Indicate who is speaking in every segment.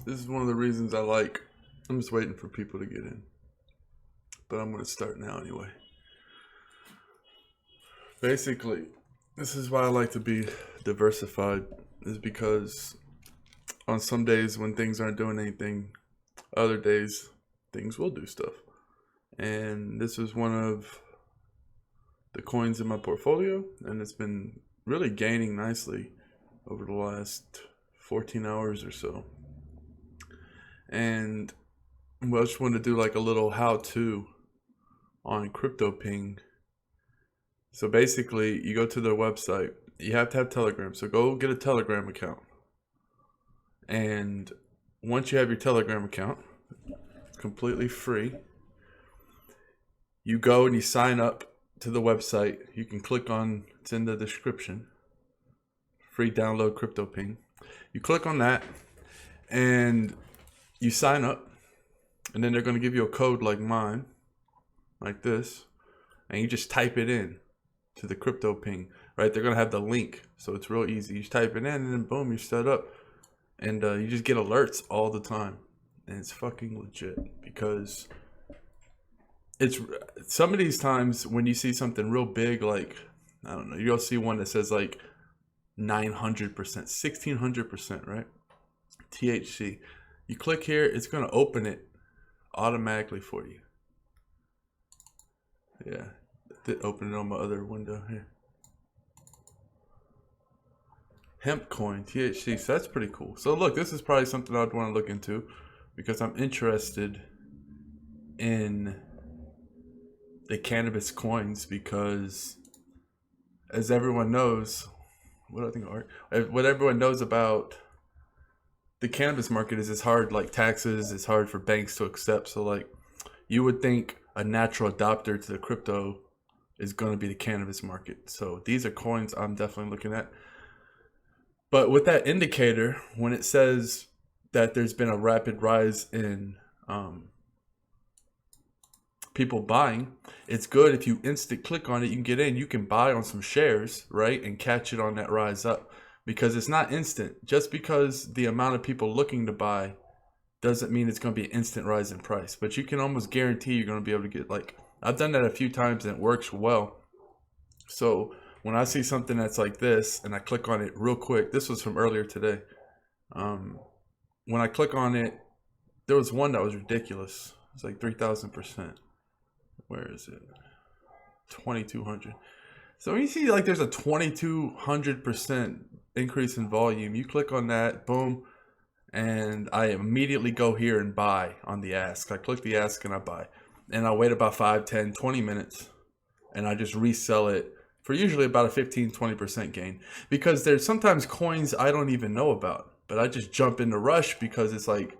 Speaker 1: This is one of the reasons I like. I'm just waiting for people to get in, but I'm going to start now anyway. Basically, this is why I like to be diversified, is because on some days when things aren't doing anything, other days things will do stuff. And this is one of the coins in my portfolio, and it's been really gaining nicely over the last 14 hours or so. And I just want to do like a little how-to on Cryptoping. So basically, you go to their website. You have to have Telegram, so go get a Telegram account. And once you have your Telegram account, it's completely free. You go and you sign up to the website. You can click on, it's in the description, free download Cryptoping. You click on that and you sign up, and then they're going to give you a code like mine, like this, and you just type it in to the Cryptoping, right? They're going to have the link, so it's real easy. You just type it in and then boom, you're set up, and you just get alerts all the time, and it's fucking legit. Because it's some of these times when you see something real big, like, I don't know, you'll see one that says like 900%, 1600%, right? THC. You click here, it's going to open it automatically for you. Yeah, I did open it on my other window here. Hemp coin, THC, so that's pretty cool. So look, this is probably something I'd want to look into because I'm interested in the cannabis coins, because as everyone knows, what everyone knows about the cannabis market is it's hard, like taxes, it's hard for banks to accept. So like you would think a natural adopter to the crypto is going to be the cannabis market. So these are coins I'm definitely looking at. But with that indicator, when it says that there's been a rapid rise in people buying, it's good if you instant click on it, you can get in, you can buy on some shares, right? And catch it on that rise up. Because it's not instant. Just because the amount of people looking to buy doesn't mean it's going to be an instant rise in price. But you can almost guarantee you're going to be able to get, like, I've done that a few times and it works well. So when I see something that's like this and I click on it real quick, this was from earlier today. When I click on it, there was one that was ridiculous. It's like 3,000%. Where is it? 2,200. So when you see like there's a 2,200% increase in volume, you click on that, boom, and I immediately go here and buy on the ask. I click the ask and I buy. And I wait about 5, 10, 20 minutes, and I just resell it for usually about a 15, 20% gain. Because there's sometimes coins I don't even know about, but I just jump into rush because it's like,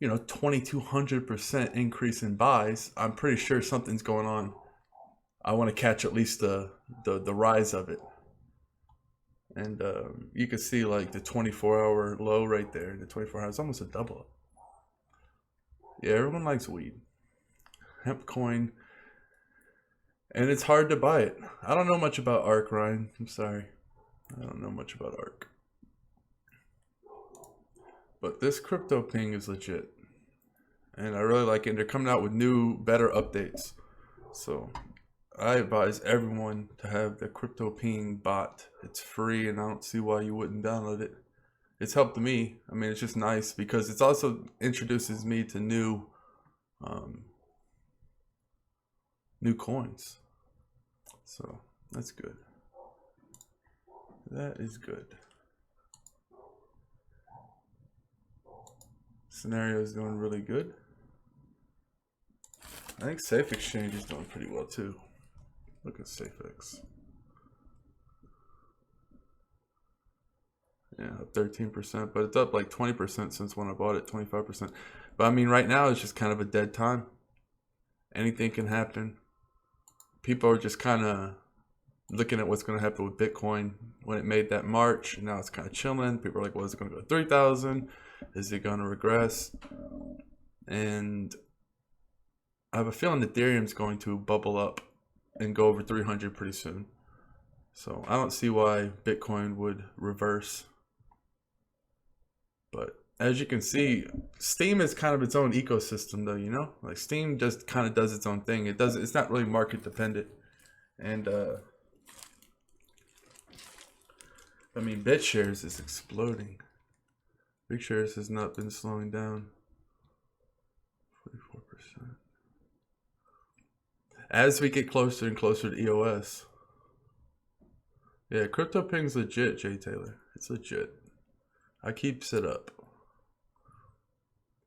Speaker 1: 2,200% increase in buys. I'm pretty sure something's going on. I want to catch at least the rise of it. And you can see like the 24-hour low right there. The 24 hours, almost a double up. Yeah, everyone likes weed. Hemp coin. And it's hard to buy it. I don't know much about ARK, Ryan. I'm sorry. I don't know much about ARK. But this Cryptoping is legit. And I really like it. They're coming out with new, better updates. So I advise everyone to have the Cryptoping bot. It's free, and I don't see why you wouldn't download it. It's helped me. I mean, it's just nice because it's also introduces me to new coins. So that's good. That is good. Scenario is doing really good. I think Safe Exchange is doing pretty well too. Look at SafeX. Yeah, up 13%, but it's up like 20% since when I bought it, 25%. But I mean, right now it's just kind of a dead time. Anything can happen. People are just kind of looking at what's going to happen with Bitcoin when it made that March, and now it's kind of chilling. People are like, well, is it going to go to 3,000? Is it going to regress? And I have a feeling Ethereum's going to bubble up and go over 300 pretty soon. So I don't see why Bitcoin would reverse. But as you can see, Steem is kind of its own ecosystem, though. You know, like Steem just kind of does its own thing. It doesn't. It's not really market dependent. And I mean, BitShares is exploding. BitShares has not been slowing down. 44%. As we get closer and closer to EOS. Yeah, Cryptoping's legit, Jay Taylor. It's legit. I keep it up.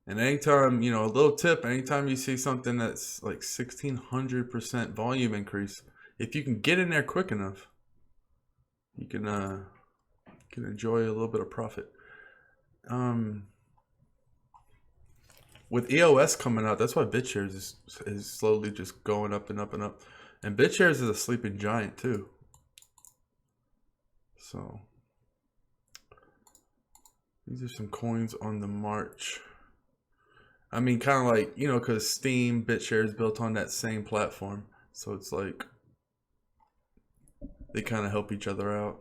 Speaker 1: And anytime, you know, a little tip, anytime you see something that's like 1,600% volume increase, if you can get in there quick enough, you can enjoy a little bit of profit. With EOS coming out, that's why BitShares is slowly just going up and up and up. And BitShares is a sleeping giant too. So these are some coins on the march. I mean, kind of like, you know, because Steem, BitShares is built on that same platform. So it's like they kind of help each other out.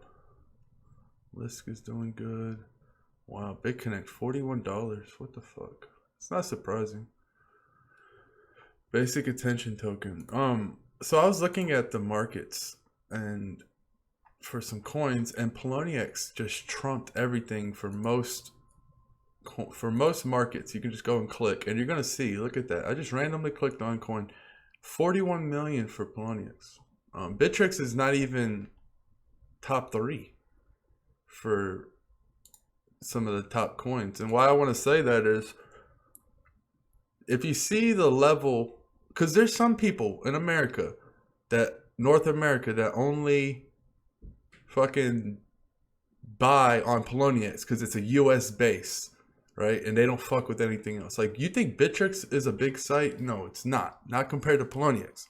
Speaker 1: Lisk is doing good. Wow, Bitconnect, $41. What the fuck? It's not surprising. Basic attention token. So I was looking at the markets and for some coins, and Poloniex just trumped everything for most markets. You can just go and click and you're gonna see, look at that. I just randomly clicked on coin. 41 million for Poloniex. Bittrex is not even top 3 for some of the top coins. And why I want to say that is, if you see the level, because there's some people in America, that North America, that only fucking buy on Poloniex because it's a US base, right? And they don't fuck with anything else. Like, you think Bittrex is a big site? No, it's not. Not compared to Poloniex.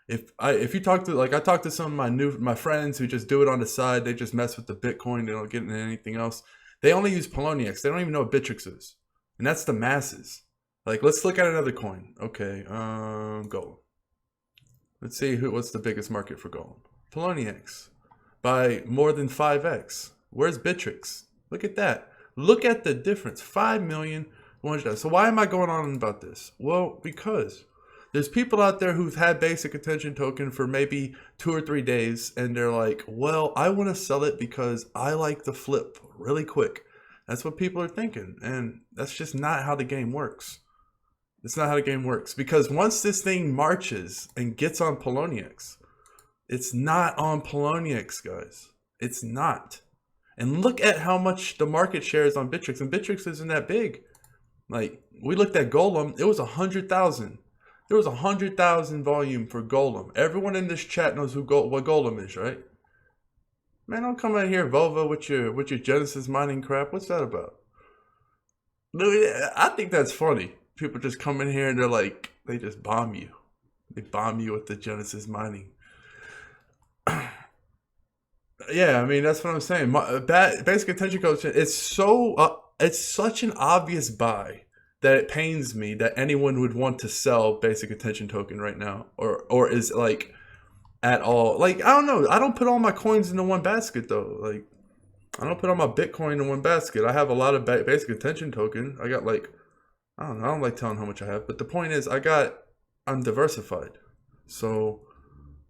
Speaker 1: If you talk to, like, I talk to some of my friends who just do it on the side. They just mess with the Bitcoin. They don't get into anything else. They only use Poloniex. They don't even know what Bittrex is. And that's the masses. Like, let's look at another coin. Okay, Golem. Let's see what's the biggest market for Golem. Poloniex. By more than 5x. Where's Bittrex? Look at that. Look at the difference. 5 million. So why am I going on about this? Well, because there's people out there who've had basic attention token for maybe 2 or 3 days, and they're like, well, I want to sell it because I like the flip really quick. That's what people are thinking. And that's just not how the game works. It's not how the game works. Because once this thing marches and gets on Poloniex, it's not on Poloniex, guys. It's not. And look at how much the market share is on Bittrex. And Bittrex isn't that big. Like, we looked at Golem. It was 100,000. There was 100,000 volume for Golem. Everyone in this chat knows what Golem is, right? Man, don't come out here, Volva, with your Genesis mining crap. What's that about? I think that's funny. People just come in here and they're like, they just bomb you. They bomb you with the Genesis mining. Yeah, I mean, that's what I'm saying. Basic attention coaching, it's such an obvious buy that it pains me that anyone would want to sell basic attention token right now, or is like at all. Like, I don't know. I don't put all my coins into one basket though. Like, I don't put all my Bitcoin in one basket. I have a lot of basic attention token. I got like, I don't know. I don't like telling how much I have, but the point is, I'm diversified. So,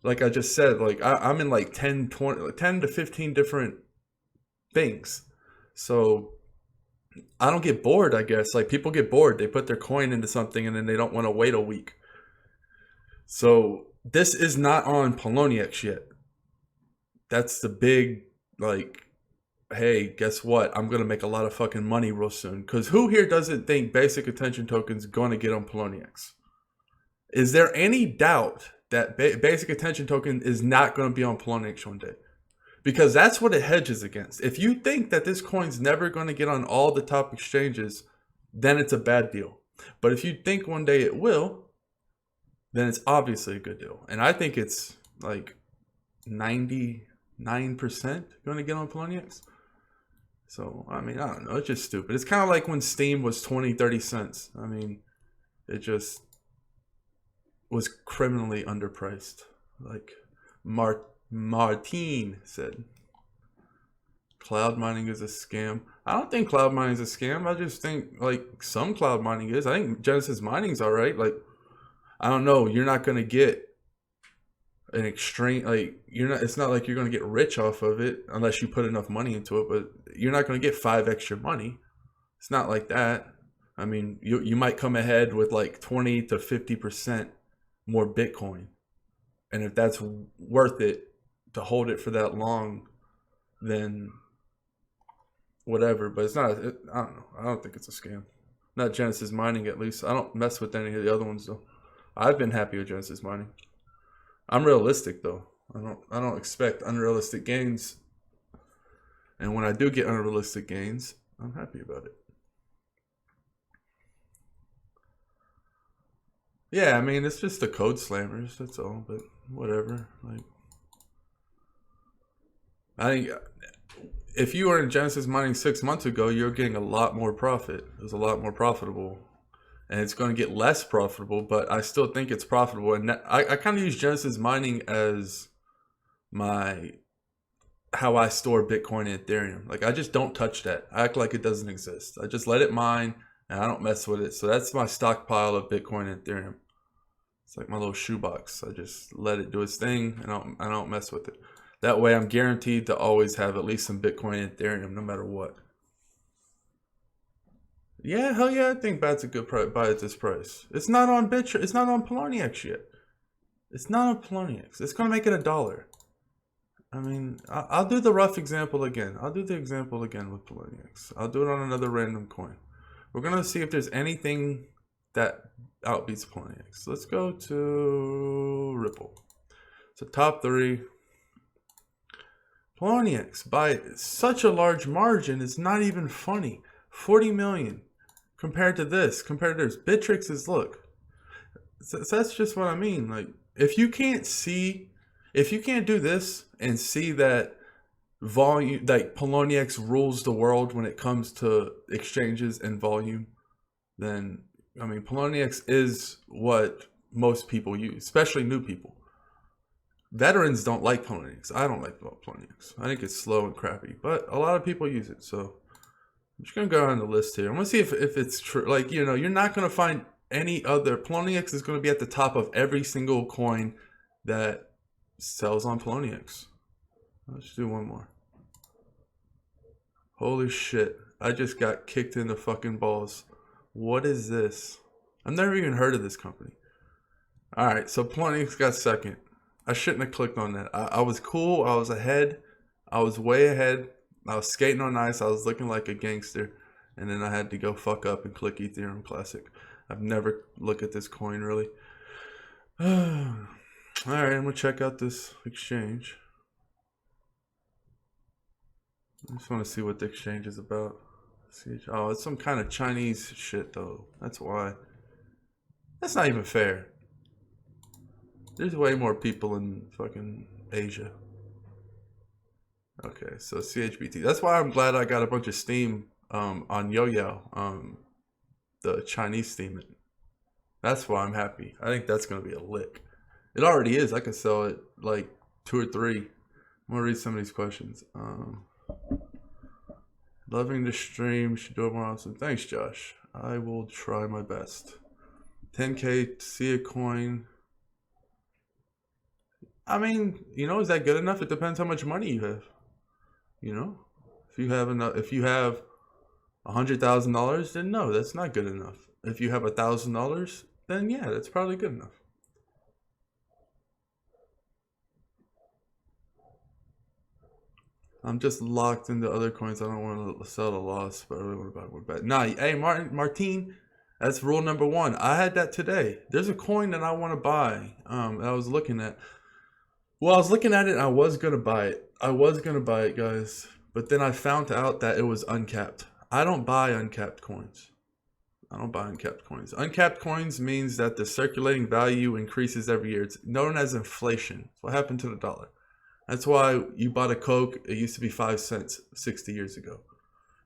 Speaker 1: like I just said, like I'm in like 10 to 15 different things. So I don't get bored, I guess. Like, people get bored. They put their coin into something and then they don't want to wait a week. So this is not on Poloniex yet. That's the big, like, hey, guess what? I'm going to make a lot of fucking money real soon. Because who here doesn't think basic attention token's going to get on Poloniex? Is there any doubt that basic attention token is not going to be on Poloniex one day? Because that's what it hedges against. If you think that this coin's never going to get on all the top exchanges, then it's a bad deal. But if you think one day it will, then it's obviously a good deal. And I think it's like 99% going to get on Poloniex. So, I mean, I don't know. It's just stupid. It's kind of like when Steem was 20, 30 cents. I mean, it just was criminally underpriced. Like Martine said. Cloud mining is a scam. I don't think cloud mining is a scam. I just think like some cloud mining is. I think Genesis mining's all right. Like, I don't know. You're not gonna get an extreme, like, you're not. It's not like you're gonna get rich off of it unless you put enough money into it. But you're not gonna get 5 extra money. It's not like that. I mean, you might come ahead with like 20 to 50% more Bitcoin, and if that's worth it to hold it for that long, then whatever. But it's not. I don't know. I don't think it's a scam. Not Genesis mining, at least. I don't mess with any of the other ones though. I've been happy with Genesis mining. I'm realistic though. I don't expect unrealistic gains, and when I do get unrealistic gains, I'm happy about it. Yeah, I mean, it's just the code slammers, that's all, but whatever. Like, I think if you were in Genesis mining 6 months ago, you're getting a lot more profit. It was a lot more profitable. And it's going to get less profitable, but I still think it's profitable. And I kind of use Genesis mining as how I store Bitcoin and Ethereum. Like, I just don't touch that. I act like it doesn't exist. I just let it mine, and I don't mess with it. So that's my stockpile of Bitcoin and Ethereum. It's like my little shoebox. I just let it do its thing, and I don't mess with it. That way, I'm guaranteed to always have at least some Bitcoin and Ethereum, no matter what. Yeah, hell yeah, I think BAT's a good buy at this price. It's not on Bittrex. It's not on Poloniex yet. It's not on Poloniex. It's gonna make it $1. I mean, I'll do the rough example again. I'll do the example again with Poloniex. I'll do it on another random coin. We're gonna see if there's anything that outbeats Poloniex. Let's go to Ripple. So top 3. Poloniex by such a large margin, it's not even funny. 40 million compared to this. Compared to this, Bittrex is, look. So that's just what I mean. Like, if you can't do this and see that volume, like Poloniex rules the world when it comes to exchanges and volume, then I mean, Poloniex is what most people use, especially new people. Veterans don't like Poloniex. I don't like Poloniex. I think it's slow and crappy, but a lot of people use it. So I'm just gonna go on the list here. I'm gonna see if it's true. Like, you know, you're not gonna find any other. Poloniex is gonna be at the top of every single coin that sells on Poloniex. Let's do one more. Holy shit! I just got kicked in the fucking balls. What is this? I've never even heard of this company. All right, so Poloniex got second. I shouldn't have clicked on that. I was cool. I was ahead. I was way ahead. I was skating on ice. I was looking like a gangster. And then I had to go fuck up and click Ethereum Classic. I've never looked at this coin, really. Alright, I'm going to check out this exchange. I just want to see what the exchange is about. Oh, it's some kind of Chinese shit, though. That's why. That's not even fair. There's way more people in fucking Asia. Okay, so CHBT. That's why I'm glad I got a bunch of Steem on Yo-Yo, the Chinese Steemit. That's why I'm happy. I think that's going to be a lick. It already is. I could sell it like 2 or 3. I'm going to read some of these questions. Loving the stream. Should do it more often. Thanks, Josh. I will try my best. 10K Siacoin. I mean, you know, is that good enough? It depends how much money you have. You know, if you have enough, if you have $100,000, then no, that's not good enough. If you have $1,000, then yeah, that's probably good enough. I'm just locked into other coins. I don't want to sell the loss, but I really want to buy more back. Nah, hey, Martine, that's rule number 1. I had that today. There's a coin that I want to buy. That I was looking at. Well, I was looking at it and I was going to buy it. I was going to buy it, guys. But then I found out that it was uncapped. I don't buy uncapped coins. I don't buy uncapped coins. Uncapped coins means that the circulating value increases every year. It's known as inflation. It's what happened to the dollar. That's why you bought a Coke. It used to be 5 cents 60 years ago.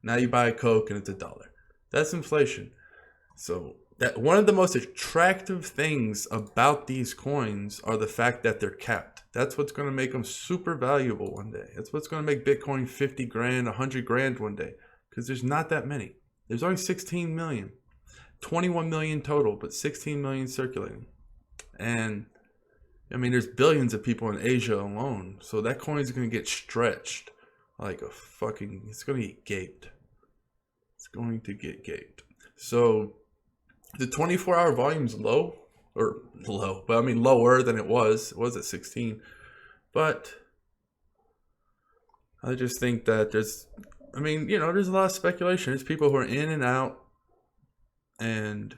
Speaker 1: Now you buy a Coke and it's $1. That's inflation. So that one of the most attractive things about these coins are the fact that they're capped. That's what's going to make them super valuable one day. That's what's going to make Bitcoin 50 grand, 100 grand one day. Because there's not that many. There's only 16 million. 21 million total, but 16 million circulating. And I mean, there's billions of people in Asia alone. So that coin is going to get stretched like a fucking, it's going to get gaped. It's going to get gaped. So the 24-hour volume's low, but I mean lower than it was. It was at 16. But I just think that there's a lot of speculation. There's people who are in and out. And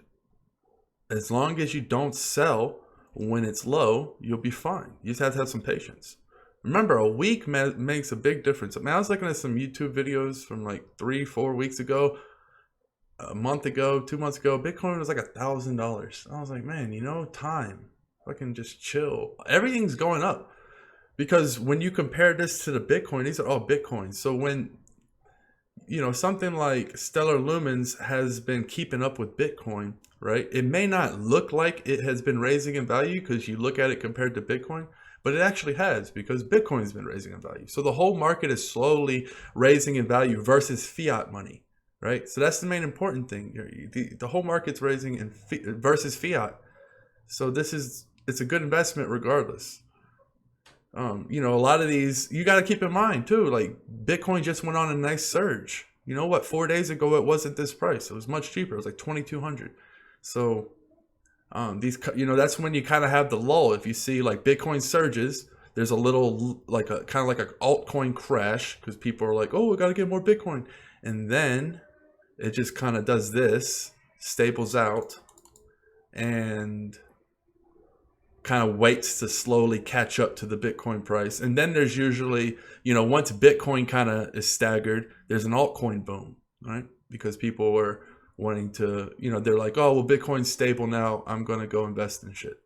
Speaker 1: as long as you don't sell when it's low, you'll be fine. You just have to have some patience. Remember, a week makes a big difference. I mean, I was looking at some YouTube videos from like 3-4 weeks ago, a month ago, 2 months ago. Bitcoin was like $1,000. I was like, man, time. Fucking just chill. Everything's going up. Because when you compare this to the Bitcoin, these are all Bitcoins. So when, something like Stellar Lumens has been keeping up with Bitcoin, right? It may not look like it has been raising in value because you look at it compared to Bitcoin, but it actually has, because Bitcoin has been raising in value. So the whole market is slowly raising in value versus fiat money, right? So that's the main important thing. The whole market's raising in versus fiat. So it's a good investment regardless. A lot of these, you got to keep in mind too, like Bitcoin just went on a nice surge. 4 days ago, it wasn't this price. It was much cheaper. It was like 2,200. So, that's when you kind of have the lull. If you see like Bitcoin surges, there's a little, like a kind of like an altcoin crash because people are like, oh, we got to get more Bitcoin. And then it just kind of does this, stables out, and kind of waits to slowly catch up to the Bitcoin price. And then there's usually, once Bitcoin kind of is staggered, there's an altcoin boom, right? Because people are wanting to, they're like, oh, well, Bitcoin's stable now, I'm going to go invest in shit.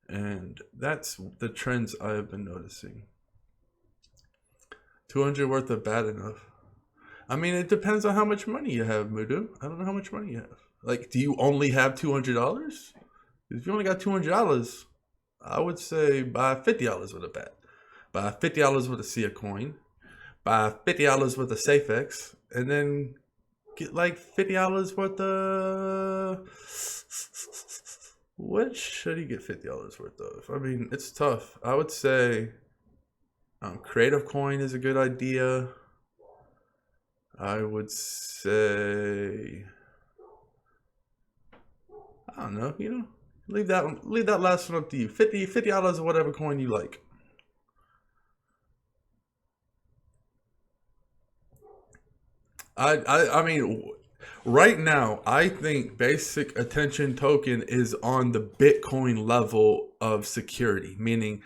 Speaker 1: And that's the trends I have been noticing. 200 worth of bad enough. I mean, it depends on how much money you have, Mudu. I don't know how much money you have. Like, do you only have $200? If you only got $200, I would say buy $50 worth of BAT. Buy $50 worth of Siacoin. Buy $50 worth of SafeX. And then get like $50 worth of... What should he get $50 worth of? I mean, it's tough. I would say Creative Coin is a good idea. I would say... I don't know, leave that last one up to you. $50 or whatever coin you like. I mean, right now, I think basic attention token is on the Bitcoin level of security, meaning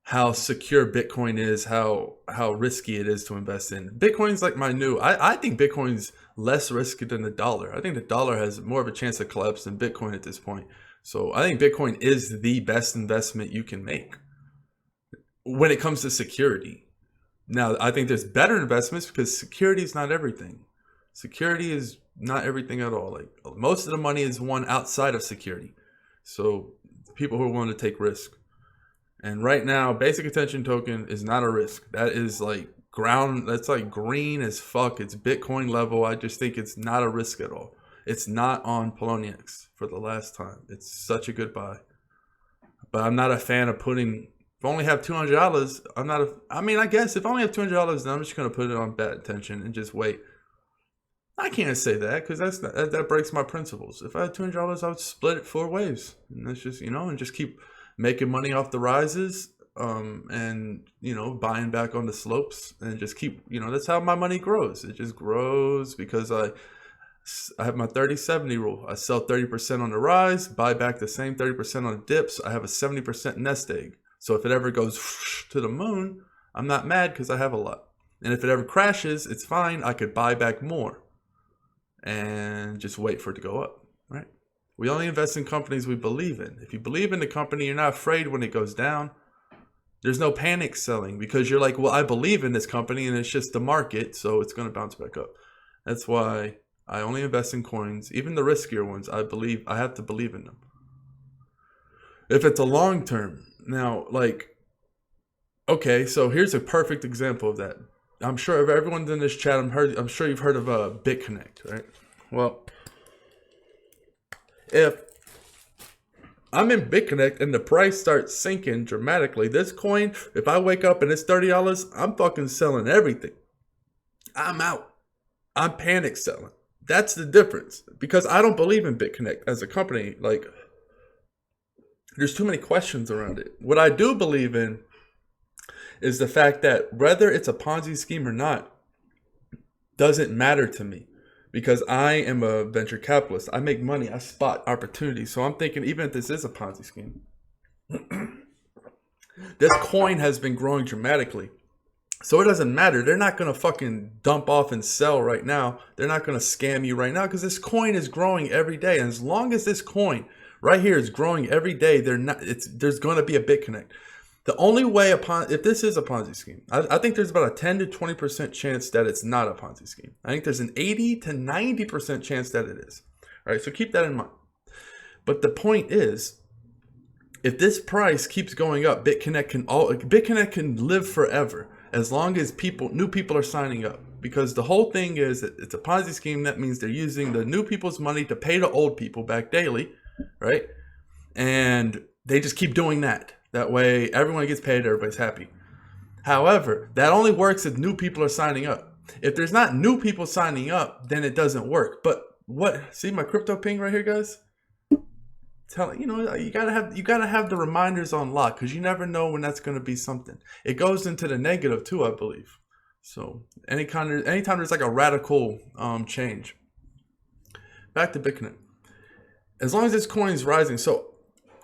Speaker 1: how secure Bitcoin is, how risky it is to invest in. Bitcoin's like my new, I think Bitcoin's less risky than the dollar. I think the dollar has more of a chance of collapse than Bitcoin at this point. So I think Bitcoin is the best investment you can make when it comes to security. Now, I think there's better investments because security is not everything. Security is not everything at all. Like most of the money is won outside of security. So people who are willing to take risk. And right now, basic attention token is not a risk. That is like that's like green as fuck. It's Bitcoin level. I just think it's not a risk at all. It's not on Poloniex for the last time. It's such a good buy. But I'm not a fan of putting, if I only have $200, I guess if I only have $200, then I'm just going to put it on bad attention and just wait. I can't say that because that breaks my principles. If I had $200, I would split it 4 ways. And that's just, and just keep making money off the rises, and buying back on the slopes, and just keep, that's how my money grows. It just grows because I have my 30-70 rule. I sell 30% on the rise, buy back the same 30% on the dips. I have a 70% nest egg. So if it ever goes to the moon, I'm not mad because I have a lot. And if it ever crashes, it's fine. I could buy back more and just wait for it to go up, right? We only invest in companies we believe in. If you believe in the company, you're not afraid when it goes down. There's no panic selling because you're like, well, I believe in this company and it's just the market, so it's going to bounce back up. That's why I only invest in coins, even the riskier ones. I have to believe in them. If it's a long term, now, like Okay, so here's a perfect example of that. I'm sure if everyone's in this chat, I'm sure you've heard of Bitconnect, right? Well, if I'm in Bitconnect and the price starts sinking dramatically, this coin, if I wake up and it's $30, I'm fucking selling everything. I'm out. I'm panic selling. That's the difference. Because I don't believe in Bitconnect as a company. Like, there's too many questions around it. What I do believe in is the fact that whether it's a Ponzi scheme or not doesn't matter to me. Because I am a venture capitalist. I make money. I spot opportunities. So I'm thinking, even if this is a Ponzi scheme, this coin has been growing dramatically. So it doesn't matter. They're not going to fucking dump off and sell right now. They're not going to scam you right now because this coin is growing every day. And as long as this coin right here is growing every day, there's going to be a Bitconnect. The only way if this is a Ponzi scheme, I think there's about a 10 to 20% chance that it's not a Ponzi scheme. I think there's an 80 to 90% chance that it is. All right, so keep that in mind. But the point is, if this price keeps going up, Bitconnect can live forever as long as new people are signing up. Because the whole thing is that it's a Ponzi scheme. That means they're using the new people's money to pay the old people back daily, right? And they just keep doing that. That way, everyone gets paid, everybody's happy. However, that only works if new people are signing up. If there's not new people signing up, then it doesn't work. But see my Cryptoping right here, guys? You gotta have the reminders on lock because you never know when that's gonna be something. It goes into the negative too, I believe. So anytime there's like a radical change. Back to Bitcoin. As long as this coin is rising, so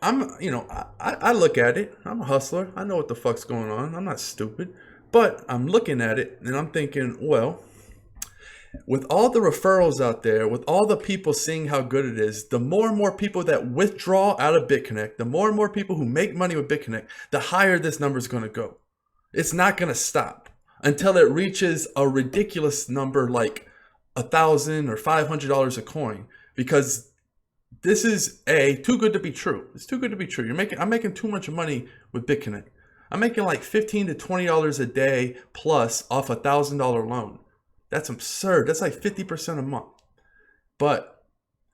Speaker 1: I look at it. I'm a hustler. I know what the fuck's going on. I'm not stupid. But I'm looking at it and I'm thinking, well, with all the referrals out there, with all the people seeing how good it is, the more and more people that withdraw out of Bitconnect, the more and more people who make money with Bitconnect, the higher this number is going to go. It's not going to stop until it reaches a ridiculous number like $1,000 or $500 a coin, because this is too good to be true. It's too good to be true. I'm making too much money with Bitconnect. I'm making like $15 to $20 a day plus off a $1,000 loan. That's absurd. That's like 50% a month. But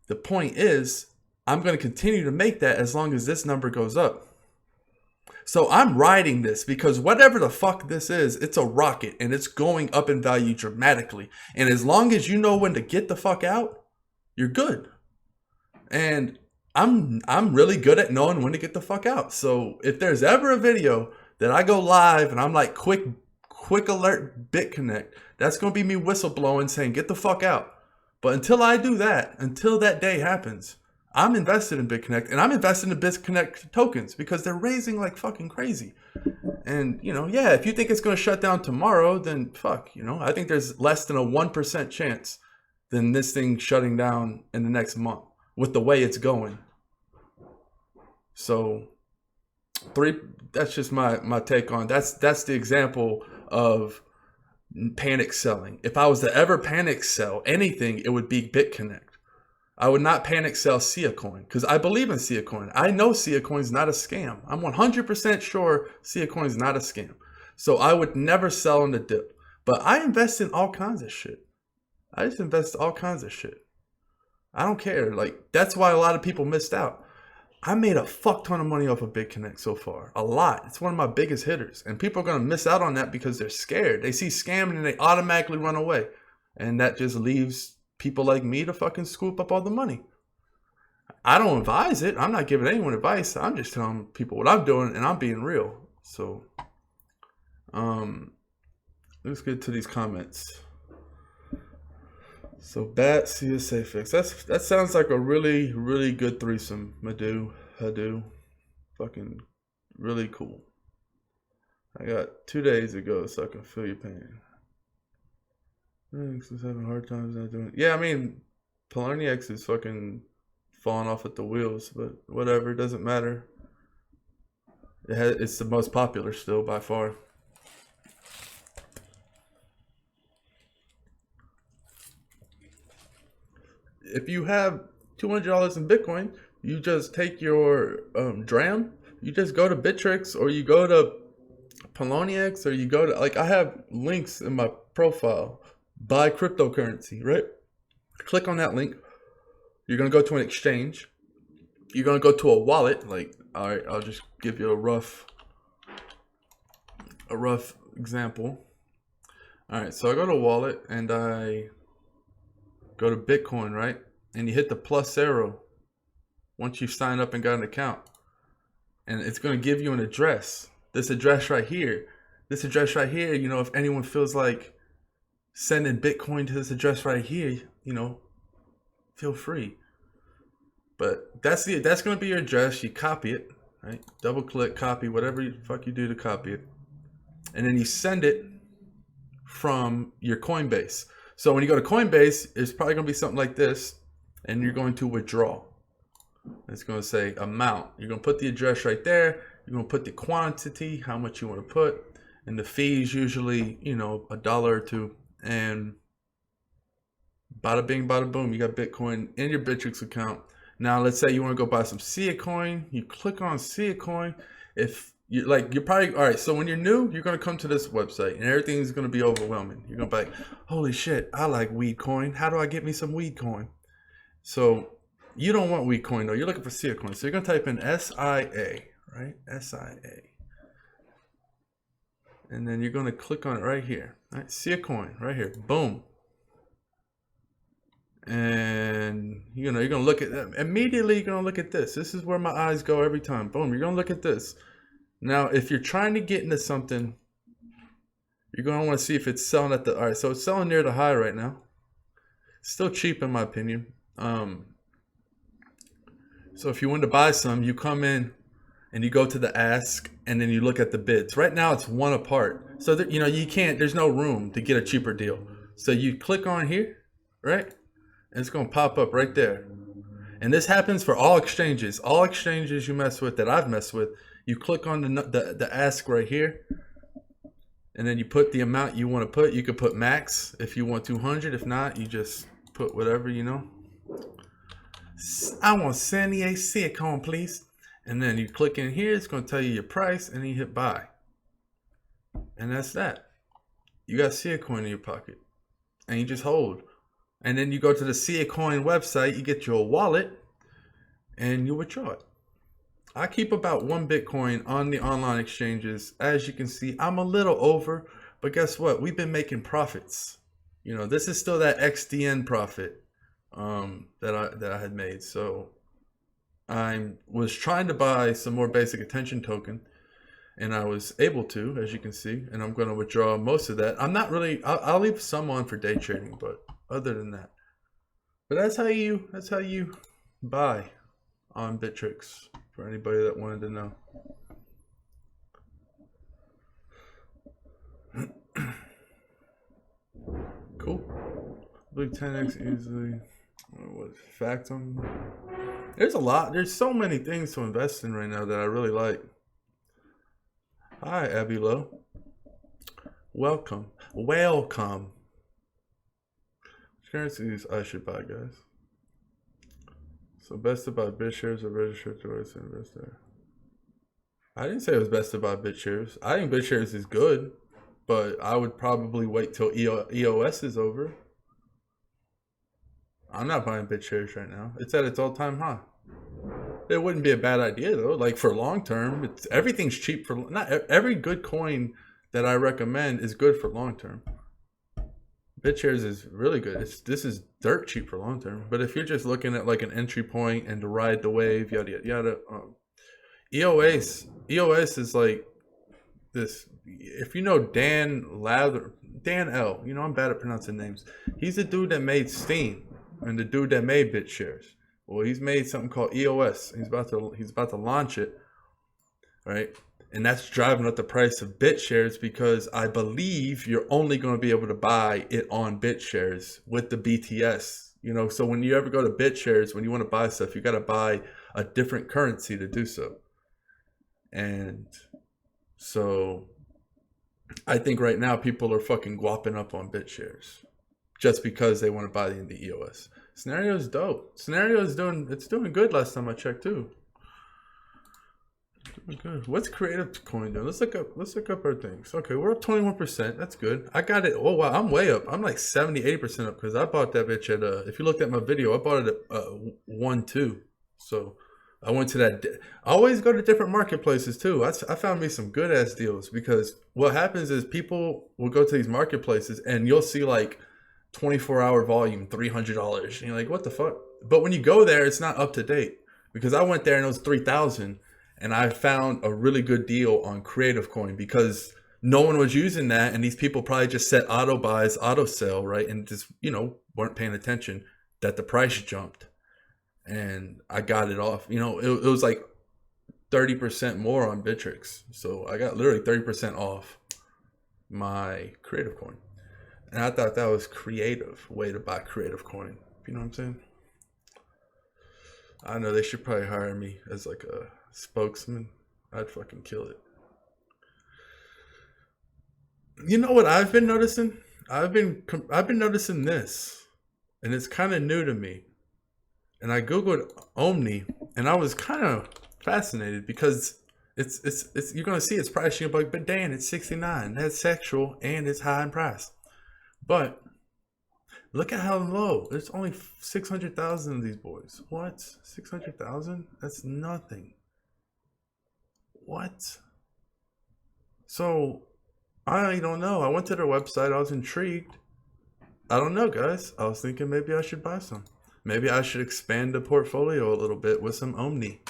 Speaker 1: the point is, I'm going to continue to make that as long as this number goes up. So I'm riding this because whatever the fuck this is, it's a rocket and it's going up in value dramatically. And as long as you know when to get the fuck out, you're good. And I'm really good at knowing when to get the fuck out. So if there's ever a video that I go live and I'm like quick alert Bitconnect, that's going to be me whistleblowing saying get the fuck out. But until I do that, until that day happens, I'm invested in Bitconnect, and I'm invested in Bitconnect tokens because they're raising like fucking crazy. And if you think it's going to shut down tomorrow, then fuck, I think there's less than a 1% chance than this thing shutting down in the next month with the way it's going. So that's just my take on that's the example of panic selling. If I was to ever panic sell anything, it would be Bitconnect. I would not panic sell Siacoin because I believe in Siacoin. I know Siacoin is not a scam. I'm 100% sure Siacoin is not a scam. So I would never sell on the dip. But I invest in all kinds of shit. I just invest all kinds of shit. I don't care. Like, that's why a lot of people missed out. I made a fuck ton of money off of Bitconnect so far. A lot. It's one of my biggest hitters. And people are going to miss out on that because they're scared. They see scamming and they automatically run away. And that just leaves people like me to fucking scoop up all the money. I don't advise it. I'm not giving anyone advice. I'm just telling people what I'm doing and I'm being real. So, let's get to these comments. So Bat CSA fix. That sounds like a really, really good threesome. Hadu. Fucking really cool. I got 2 days ago, so I can feel your pain. X is having hard times not doing it. Yeah, I mean, Poloniex is fucking falling off at the wheels, but whatever, it doesn't matter. It's the most popular still by far. If you have $200 in Bitcoin, you just take your DRAM, you just go to Bittrex or you go to Poloniex, or you go to, like, I have links in my profile. Buy cryptocurrency, right? Click on that link. You're going to go to an exchange. You're going to go to a wallet. Like, all right, I'll just give you a rough example. All right, so I go to wallet and I go to Bitcoin, right? And you hit the plus arrow once you've signed up and got an account. And it's going to give you an address. This address right here. This address right here, you know, if anyone feels like sending Bitcoin to this address right here, you know, feel free. But that's going to be your address. You copy it, right? Double click, copy, whatever the fuck you do to copy it. And then you send it from your Coinbase. So when you go to Coinbase, it's probably going to be something like this. And you're going to withdraw. It's going to say amount. You're going to put the address right there. You're going to put the quantity, how much you want to put. And the fees usually, you know, $1 or $2. And bada bing, bada boom. You got Bitcoin in your Bittrex account. Now, let's say you want to go buy some Siacoin. You click on Siacoin. If you like, you're probably, all right, so when you're new, you're going to come to this website and everything's going to be overwhelming. You're going to be like, holy shit, I like weed coin. How do I get me some weed coin? So you don't want weed coin though. You're looking for Siacoin. So you're going to type in SIA, right? SIA. And then you're going to click on it right here, right? Siacoin right here. Boom. And you know, you're going to look at that. Immediately you're going to look at this. This is where my eyes go every time. Boom. You're going to look at this. Now, if you're trying to get into something, you're going to want to see if it's selling at the, all right, so it's selling near the high right now. It's still cheap in my opinion. So if you want to buy some, you come in and you go to the ask and then you look at the bids. Right now it's one apart. So that, you know, you can't, there's no room to get a cheaper deal. So you click on here, right? And it's going to pop up right there. And this happens for all exchanges. All exchanges you mess with that I've messed with, you click on the ask right here. And then you put the amount you want to put. You could put max if you want 200. If not, you just put whatever, you know. I want 78 Siacoin, please. And then you click in here. It's going to tell you your price. And then you hit buy. And that's that. You got Siacoin in your pocket. And you just hold. And then you go to the Siacoin website. You get your wallet. And you withdraw it. I keep about 1 Bitcoin on the online exchanges. As you can see, I'm a little over, but guess what? We've been making profits. You know, this is still that XDN profit that I had made. So I was trying to buy some more basic attention token, and I was able to, as you can see, and I'm going to withdraw most of that. I'm not really, I'll leave some on for day trading, but other than that, but that's how you buy on Bittrex. For anybody that wanted to know. Cool. I believe 10x easily. What Factum? There's a lot. There's so many things to invest in right now that I really like. Hi, Abby Lowe. Welcome. Welcome. Which currencies I should buy, guys? So best to buy BitShares or registered to invest there. I didn't say it was best to buy BitShares. I think BitShares is good, but I would probably wait till EOS is over. I'm not buying BitShares right now. It's at its all-time high. It wouldn't be a bad idea though. Like for long term, everything's cheap for not every good coin that I recommend is good for long term. BitShares is really good. This is dirt cheap for long term. But if you're just looking at like an entry point and to ride the wave, yada yada yada, EOS is like this. If you know Dan L, you know I'm bad at pronouncing names. He's the dude that made Steem and the dude that made BitShares. Well, he's made something called EOS. He's about to launch it, right? And that's driving up the price of BitShares because I believe you're only going to be able to buy it on BitShares with the BTS. You know, so when you ever go to BitShares, when you want to buy stuff, you got to buy a different currency to do so. And so I think right now people are fucking guapping up on BitShares just because they want to buy the EOS. Scenario is dope. Scenario is doing good last time I checked too. Okay. What's Creative Coin doing? Let's look up our things. Okay, we're up 21%. That's good. I got it. Oh wow, I'm way up. I'm like 70, 80% up because I bought that bitch at if you looked at my video, I bought it at 1.2. So I went to that. I always go to different marketplaces too. I found me some good ass deals because what happens is people will go to these marketplaces and you'll see like 24-hour volume, $300. And you're like, what the fuck? But when you go there, it's not up to date because I went there and it was 3,000. And I found a really good deal on Creative Coin because no one was using that. And these people probably just set auto buys, auto sell, right? And just, weren't paying attention that the price jumped. And I got it off. It was like 30% more on Bittrex. So I got literally 30% off my Creative Coin. And I thought that was creative way to buy Creative Coin. You know what I'm saying? I know they should probably hire me as like a spokesman. I'd fucking kill it. You know what I've been noticing? I've been noticing this, and it's kind of new to me. And I googled Omni, and I was kind of fascinated because it's you're gonna see it's pricing above, but damn, it's 69. That's sexual and it's high in price. But look at how low. There's only 600,000 of these boys. What? 600,000? That's nothing. What? So, I don't know. I went to their website. I was intrigued. I don't know, guys. I was thinking maybe I should buy some. Maybe I should expand the portfolio a little bit with some Omni.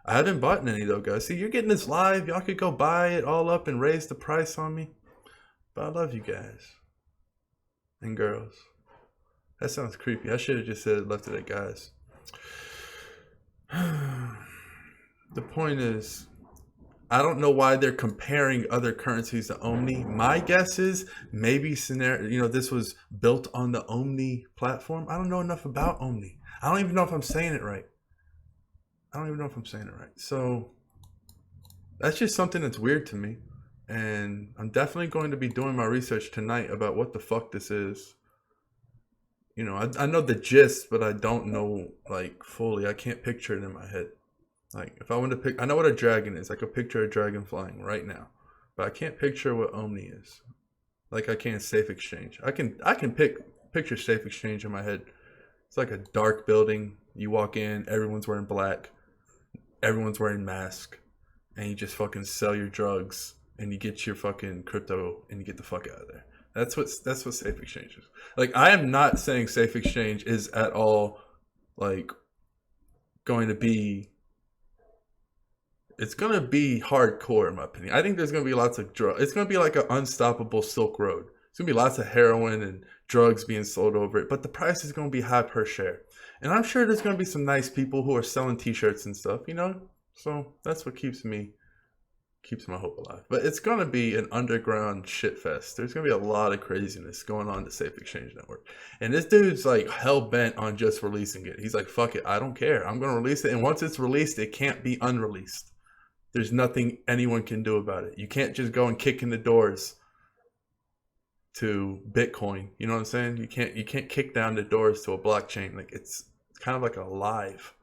Speaker 1: I haven't bought any though, guys. See, you're getting this live. Y'all could go buy it all up and raise the price on me. But I love you guys. And girls. That sounds creepy. I should have just said left it at guys. The point is, I don't know why they're comparing other currencies to Omni. My guess is maybe this was built on the Omni platform. I don't know enough about Omni. I don't even know if I'm saying it right. So that's just something that's weird to me. And I'm definitely going to be doing my research tonight about what the fuck this is. I know the gist, but I don't know like fully. I can't picture it in my head. Like if I want to pick, I know what a dragon is. I could picture a dragon flying right now, but I can't picture what Omni is. Like I can't Safe Exchange. I can picture Safe Exchange in my head. It's like a dark building. You walk in, everyone's wearing black, everyone's wearing mask, and you just fucking sell your drugs and you get your fucking crypto and you get the fuck out of there. That's what Safe Exchange is. Like I am not saying Safe Exchange is at all like going to be. It's going to be hardcore, in my opinion. I think there's going to be lots of drugs. It's going to be like an unstoppable Silk Road. It's going to be lots of heroin and drugs being sold over it. But the price is going to be high per share. And I'm sure there's going to be some nice people who are selling t-shirts and stuff, So that's what keeps my hope alive. But it's going to be an underground shit fest. There's going to be a lot of craziness going on in the Safe Exchange Network. And this dude's like hell-bent on just releasing it. He's like, fuck it, I don't care. I'm going to release it. And once it's released, it can't be unreleased. There's nothing anyone can do about it. You can't just go and kick in the doors to Bitcoin. You know what I'm saying? You can't kick down the doors to a blockchain. Like it's kind of like a live.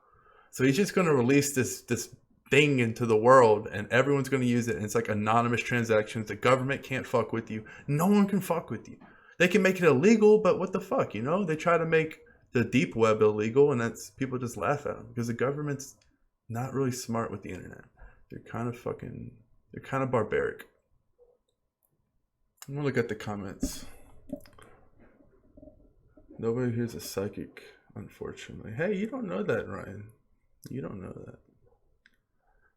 Speaker 1: So he's just going to release this thing into the world and everyone's going to use it. And it's like anonymous transactions. The government can't fuck with you. No one can fuck with you. They can make it illegal, but what the fuck, They try to make the deep web illegal and that's people just laugh at them because the government's not really smart with the internet. They're kind of barbaric. I'm gonna look at the comments. Nobody here's a psychic, unfortunately. Hey, you don't know that, Ryan. You don't know that.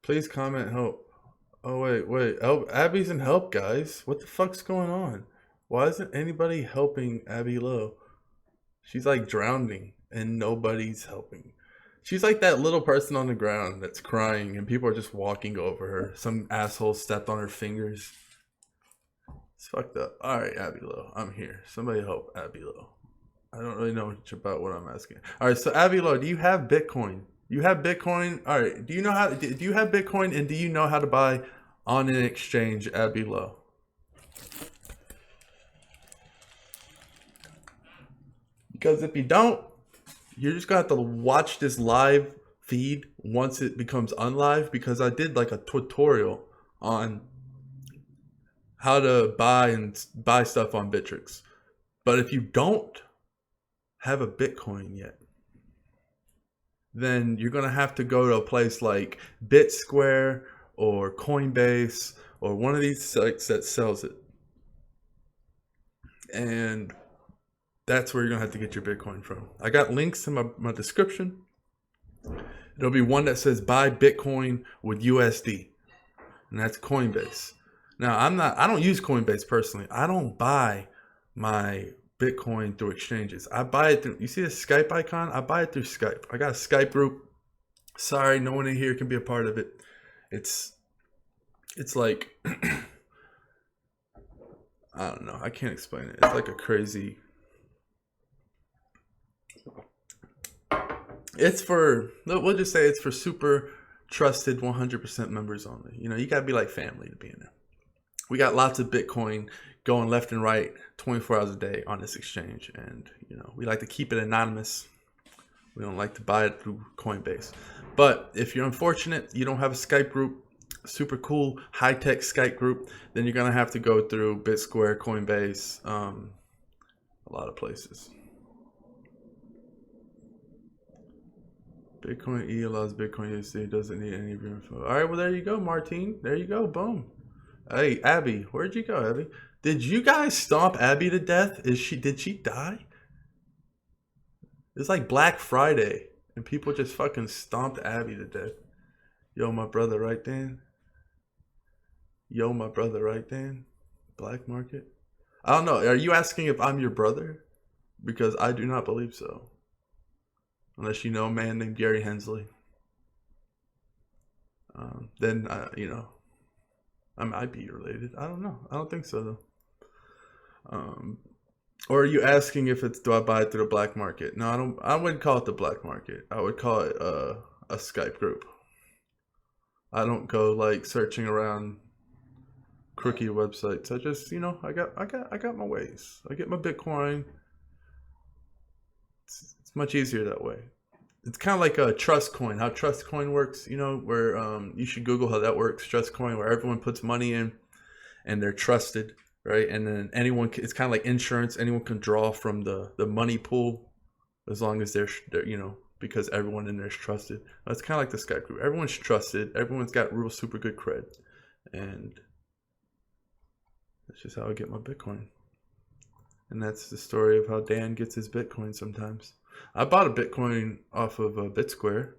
Speaker 1: Please comment help. Oh, wait. Abby's in help, guys. What the fuck's going on? Why isn't anybody helping Abby Lowe? She's like drowning and nobody's helping. She's like that little person on the ground that's crying and people are just walking over her. Some asshole stepped on her fingers. It's fucked up. All right, Abby Lowe, I'm here. Somebody help Abby Lowe. I don't really know much about what I'm asking. All right, so Abby Lowe, do you have Bitcoin? You have Bitcoin? All right, do you have Bitcoin and do you know how to buy on an exchange, Abby Lowe? Because if you don't, you're just going to have to watch this live feed once it becomes unlive, because I did like a tutorial on how to buy stuff on Bittrex. But if you don't have a Bitcoin yet, then you're going to have to go to a place like BitSquare or Coinbase or one of these sites that sells it. And that's where you're going to have to get your Bitcoin from. I got links in my description. There'll be one that says buy Bitcoin with USD, and that's Coinbase. Now, I don't use Coinbase personally. I don't buy my Bitcoin through exchanges. I buy it through, you see the Skype icon? I buy it through Skype. I got a Skype group. Sorry, no one in here can be a part of it. It's like, I don't know. I can't explain it. It's like a crazy, we'll just say it's for super trusted 100% members only. You know, you gotta be like family to be in there. We got lots of Bitcoin going left and right 24 hours a day on this exchange. And, you know, we like to keep it anonymous. We don't like to buy it through Coinbase. But if you're unfortunate, you don't have a Skype group, super cool, high-tech Skype group, then you're going to have to go through BitSquare, Coinbase, a lot of places. Bitcoin E allows Bitcoin USD, doesn't need any of your info. All right, well, there you go, Martine. There you go, boom. Hey, Abby, where'd you go, Abby? Did you guys stomp Abby to death? Did she die? It's like Black Friday, and people just fucking stomped Abby to death. Yo, my brother, right, Dan? Yo, my brother, right, Dan? Black market? I don't know. Are you asking if I'm your brother? Because I do not believe so. Unless you know a man named Gary Hensley. Then, you know, I might be related. I don't know. I don't think so, though. Or are you asking if it's, do I buy it through the black market? No, I wouldn't call it the black market. I would call it a Skype group. I don't go like searching around crooky websites. I just, you know, I got my ways. I get my Bitcoin. It's much easier that way. It's kind of like a trust coin, how trust coin works, you know, where you should Google how that works. Trust coin, where everyone puts money in and they're trusted, right? And then anyone, it's kind of like insurance. Anyone can draw from the money pool as long as they're, you know, because everyone in there is trusted. It's kind of like the Skype group. Everyone's trusted. Everyone's got real super good cred. And that's just how I get my Bitcoin. And that's the story of how Dan gets his Bitcoin sometimes. I bought a Bitcoin off of BitSquare.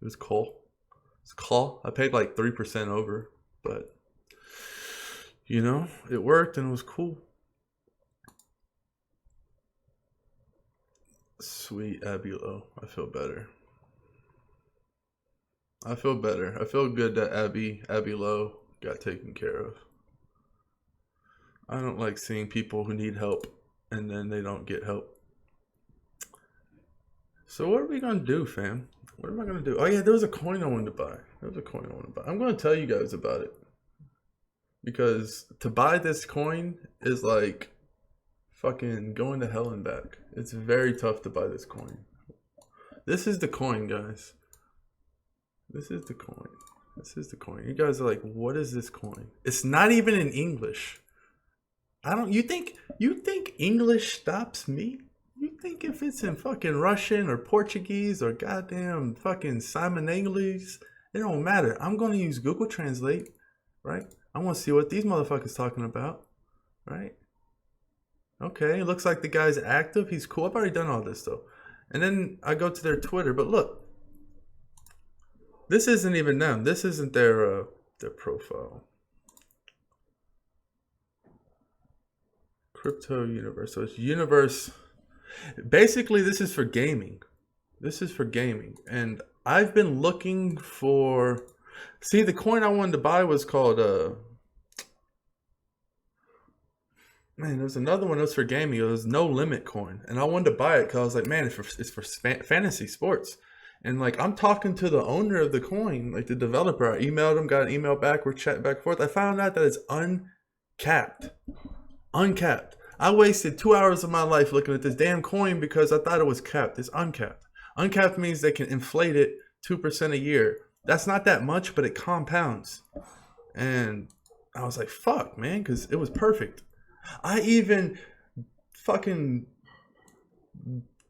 Speaker 1: It was cool. It's cool. I paid like 3% over, but you know, it worked and it was cool. Sweet Abulo. I feel better. I feel better. I feel good that Abulo got taken care of. I don't like seeing people who need help and then they don't get help. So what are we going to do, fam? What am I going to do? Oh, yeah, there was a coin I wanted to buy. I'm going to tell you guys about it. Because to buy this coin is like fucking going to hell and back. It's very tough to buy this coin. This is the coin, guys. This is the coin. This is the coin. You guys are like, what is this coin? It's not even in English. You think English stops me? You think if it's in fucking Russian or Portuguese or goddamn fucking Simonese, it don't matter. I'm going to use Google Translate, right? I want to see what these motherfuckers talking about, right? Okay, it looks like the guy's active. He's cool. I've already done all this, though. And then I go to their Twitter, but look. This isn't even them. This isn't their profile. Crypto universe. So it's universe. Basically, this is for gaming. This is for gaming. And I've been looking for... See, the coin I wanted to buy was called... Man, there's another one that was for gaming. It was No Limit coin. And I wanted to buy it because I was like, man, it's for fantasy sports. And like, I'm talking to the owner of the coin, like the developer. I emailed him, got an email back. We're chatting back and forth. I found out that it's uncapped. Uncapped. I wasted 2 hours of my life looking at this damn coin because I thought it was capped. It's uncapped. Uncapped means they can inflate it 2% a year. That's not that much, but it compounds. And I was like, fuck, man, because it was perfect. I even fucking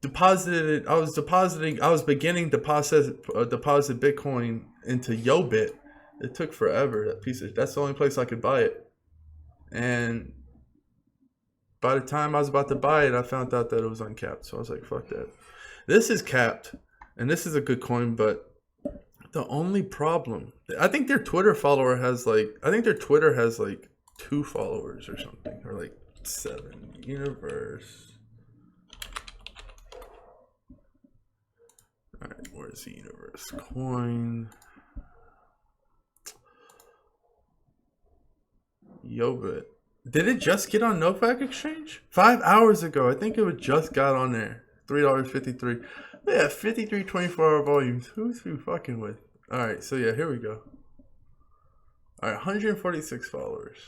Speaker 1: deposited. I was beginning to deposit Bitcoin into YoBit. It took forever. That's the only place I could buy it. And by the time I was about to buy it, I found out that it was uncapped. So I was like, fuck that. This is capped, and this is a good coin, but the only problem, I think their Twitter has like 2 followers or something, or like 7. Universe. All right, where's the Universe coin? YoBit. Did it just get on NoFac Exchange? 5 hours ago. I think it just got on there. $3.53. Yeah, 53 24-hour volumes. Who's who fucking with? Alright, so yeah, here we go. Alright, 146 followers.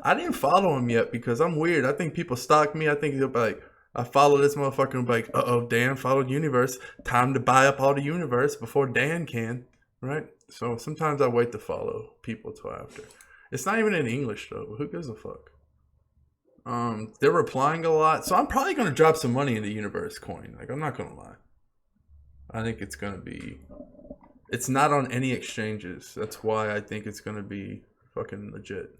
Speaker 1: I didn't follow him yet because I'm weird. I think people stalk me. I think they'll be like, I follow this motherfucker and be like, uh-oh, Dan followed Universe. Time to buy up all the Universe before Dan can. Right? So sometimes I wait to follow people till after. It's not even in English though. Who gives a fuck? They're replying a lot, so I'm probably gonna drop some money into Universe coin. Like, I'm not gonna lie. I think it's gonna be. It's not on any exchanges. That's why I think it's gonna be fucking legit.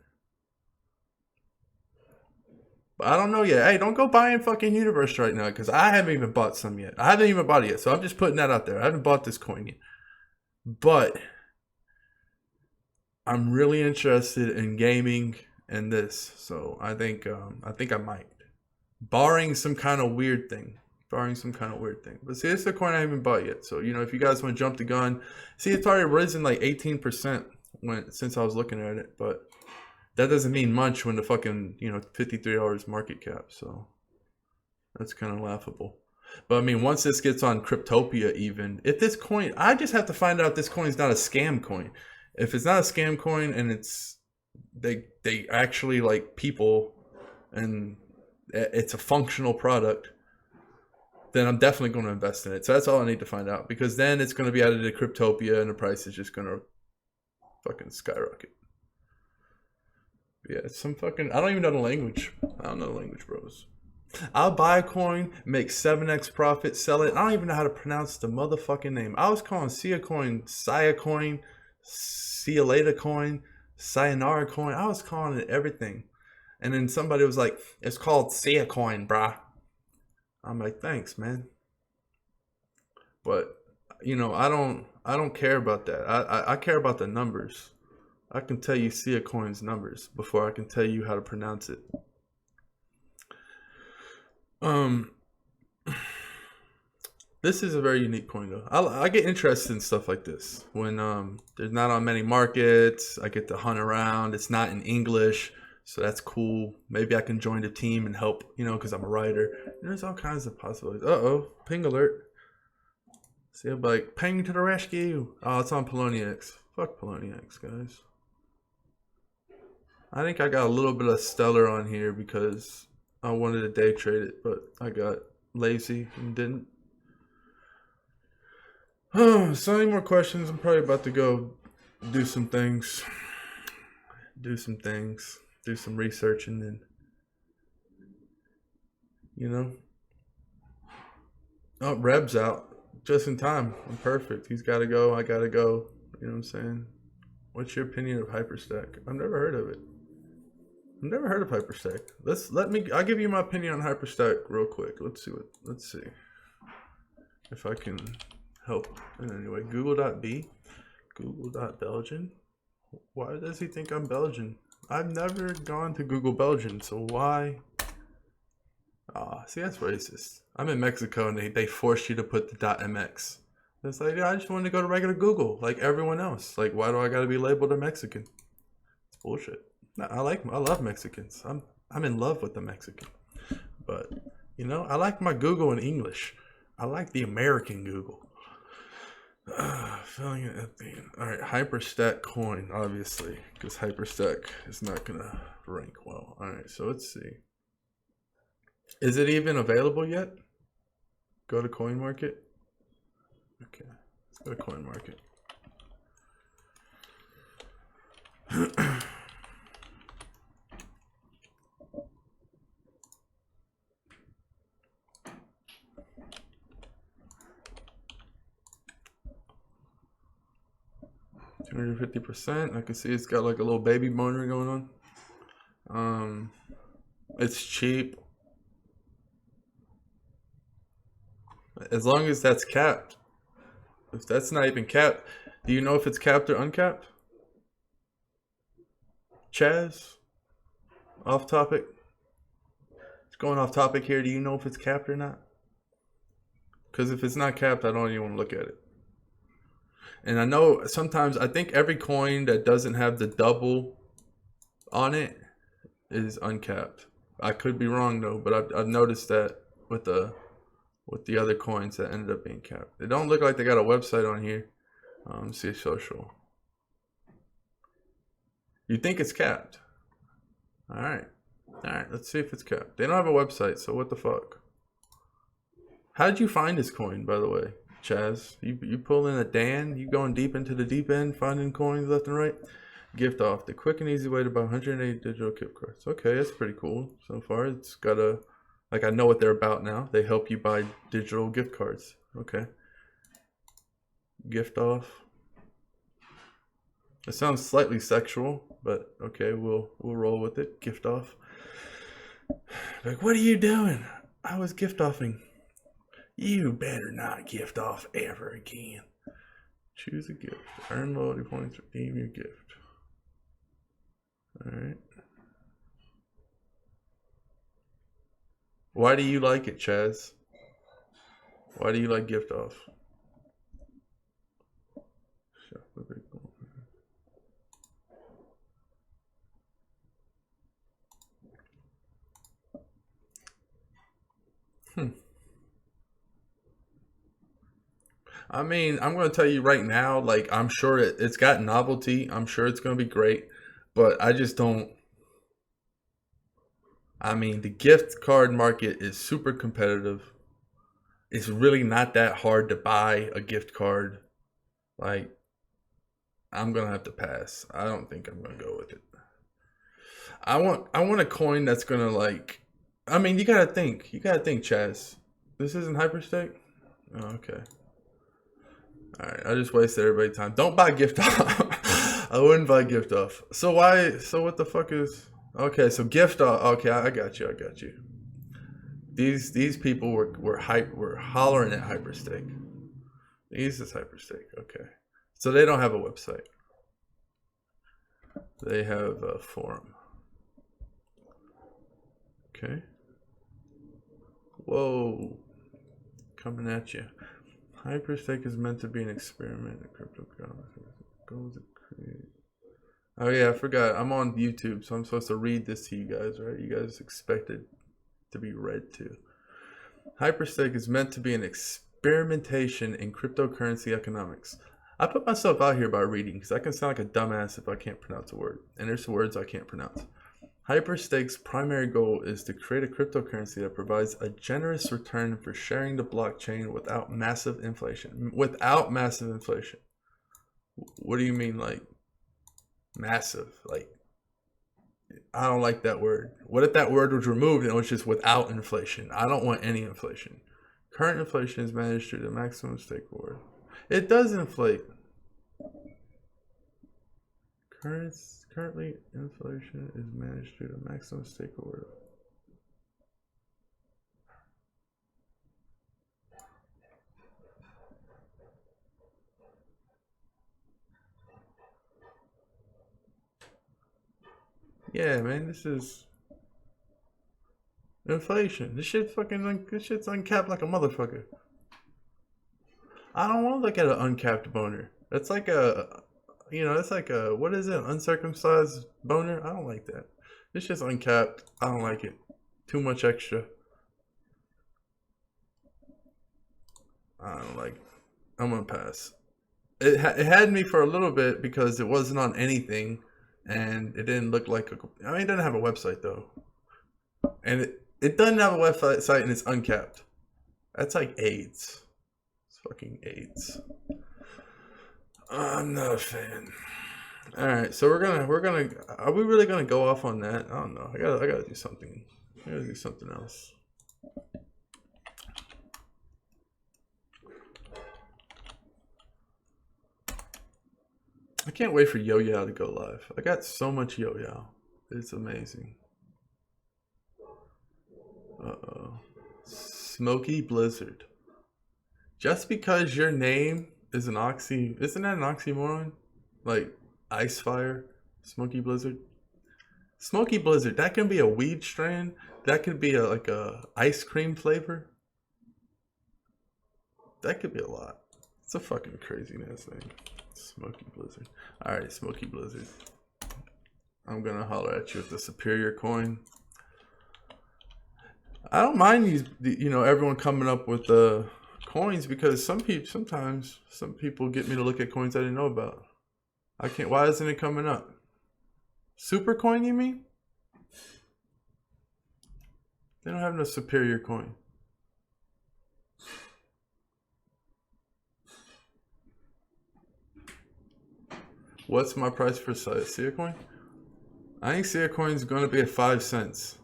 Speaker 1: But I don't know yet. Hey, don't go buying fucking Universe right now because I haven't even bought some yet. I haven't even bought it yet, so I'm just putting that out there. I haven't bought this coin yet, but I'm really interested in gaming and this, so I think I might, barring some kind of weird thing. But see, it's a coin I haven't bought yet. So if you guys want to jump the gun, see, it's already risen like 18% since I was looking at it, but that doesn't mean much when the fucking 53 hours market cap. So that's kind of laughable. But I mean, once this gets on Cryptopia, even if this coin, I just have to find out this coin is not a scam coin. If it's not a scam coin and it's they actually like people and it's a functional product, then I'm definitely going to invest in it. So that's all I need to find out, because then it's going to be added to Cryptopia and the price is just going to fucking skyrocket. Yeah, it's some fucking, I don't even know the language. I don't know the language, bros. I'll buy a coin, make 7x profit, sell it. I don't even know how to pronounce the motherfucking name. I was calling Siacoin, see you later coin, sayonara coin. I was calling it everything. And then somebody was like, it's called Siacoin, brah. I'm like, thanks, man. But I don't care about that. I care about the numbers. I can tell you Siacoin's numbers before I can tell you how to pronounce it. This is a very unique coin though. I get interested in stuff like this when there's not on many markets. I get to hunt around. It's not in English, so that's cool. Maybe I can join the team and help, because I'm a writer. There's all kinds of possibilities. Ping alert. See, I'm like, ping to the rescue. Oh, it's on Poloniex. Fuck Poloniex, guys. I think I got a little bit of Stellar on here because I wanted to day trade it, but I got lazy and didn't. So any more questions? I'm probably about to go do some things. Do some research, and then, Oh, Reb's out. Just in time. I'm perfect. He's got to go. I got to go. You know what I'm saying? What's your opinion of Hyperstack? I've never heard of it. I've never heard of Hyperstack. I'll give you my opinion on Hyperstack real quick. Let's see if I can help in any way. Google.Belgian. Why does he think I'm Belgian? I've never gone to Google Belgian, so why? See, that's racist. I'm in Mexico and they force you to put the .mx. It's like, I just want to go to regular Google like everyone else. Like, why do I got to be labeled a Mexican? It's bullshit. I love Mexicans. I'm in love with the Mexican. But, I like my Google in English. I like the American Google. Filling it at the end. All right, Hyperstack coin, obviously, because Hyperstack is not going to rank well. All right, so let's see. Is it even available yet? Go to Coin Market. Okay, Go to coin market. $250%. I can see it's got like a little baby boner going on. It's cheap. As long as that's capped. If that's not even capped, do you know if it's capped or uncapped? Chaz? Off topic? It's going off topic here. Do you know if it's capped or not? Because if it's not capped, I don't even want to look at it. And I know sometimes, I think every coin that doesn't have the double on it is uncapped. I could be wrong though, but I've noticed that with the other coins that ended up being capped. They don't look like they got a website on here. See social. You think it's capped? All right. Let's see if it's capped. They don't have a website, so what the fuck? How did you find this coin, by the way, Chaz? You pulling a Dan? You going deep into the deep end, finding coins left and right? Gift off. The quick and easy way to buy 180 digital gift cards. Okay, that's pretty cool so far. It's got a... Like, I know what they're about now. They help you buy digital gift cards. Okay. Gift off. It sounds slightly sexual, but okay, we'll roll with it. Gift off. Like, what are you doing? I was gift offing. You better not gift off ever again. Choose a gift. Earn loyalty points. Redeem your gift. All right. Why do you like it, Chaz? Why do you like gift off? I mean, I'm going to tell you right now, like, I'm sure it's got novelty. I'm sure it's going to be great, but I just don't. I mean, the gift card market is super competitive. It's really not that hard to buy a gift card. Like, I'm going to have to pass. I don't think I'm going to go with it. I want a coin that's going to, like, I mean, you got to think, Chaz. This isn't hyperstake? Oh, okay. All right, I just wasted everybody's time. Don't buy gift off. I wouldn't buy gift off. So why? So what the fuck is? Okay, so gift off. Okay, I got you. These people were hollering at hyperstake. These is hyperstake. Okay, so they don't have a website. They have a forum. Okay. Whoa, coming at you. Hyperstake is meant to be an experiment in cryptocurrency. Goals to create. Oh yeah, I forgot. I'm on YouTube, so I'm supposed to read this to you guys, right? You guys expect it to be read to. Hyperstake is meant to be an experimentation in cryptocurrency economics. I put myself out here by reading because I can sound like a dumbass if I can't pronounce a word. And there's words I can't pronounce. Hyperstake's primary goal is to create a cryptocurrency that provides a generous return for sharing the blockchain without massive inflation. Without massive inflation. What do you mean, like, massive? Like, I don't like that word. What if that word was removed and it was just without inflation? I don't want any inflation. Current inflation is managed through the maximum stake reward. It does inflate. Currently, inflation is managed through the maximum stake reward. Yeah, man, this is inflation. This shit's uncapped like a motherfucker. I don't want to look at an uncapped boner. That's like a, it's like a, what is it, uncircumcised boner? I don't like that. It's just uncapped. I don't like it. Too much extra. I don't like it. I'm gonna pass. It had me for a little bit because it wasn't on anything, and it didn't look like I mean, it doesn't have a website though, and it doesn't have a website, and it's uncapped. That's like AIDS. It's fucking AIDS. I'm not a fan. All right, so we're gonna. Are we really gonna go off on that? I don't know. I gotta do something. I gotta do something else. I can't wait for Yo Yo to go live. I got so much Yo Yo. It's amazing. Uh-oh. Smoky Blizzard. Just because your name is an isn't that an oxymoron? Like Ice Fire, Smoky Blizzard. Smoky Blizzard, that can be a weed strain. That could be like a ice cream flavor. That could be a lot. It's a fucking craziness thing. Smoky Blizzard. Alright, Smoky Blizzard. I'm gonna holler at you with the superior coin. I don't mind everyone coming up with the coins because sometimes some people get me to look at coins I didn't know about. I can't. Why isn't it coming up? Super coin, you mean? They don't have no superior coin. What's my price for Siacoin? I think Siacoin is going to be at 5 cents.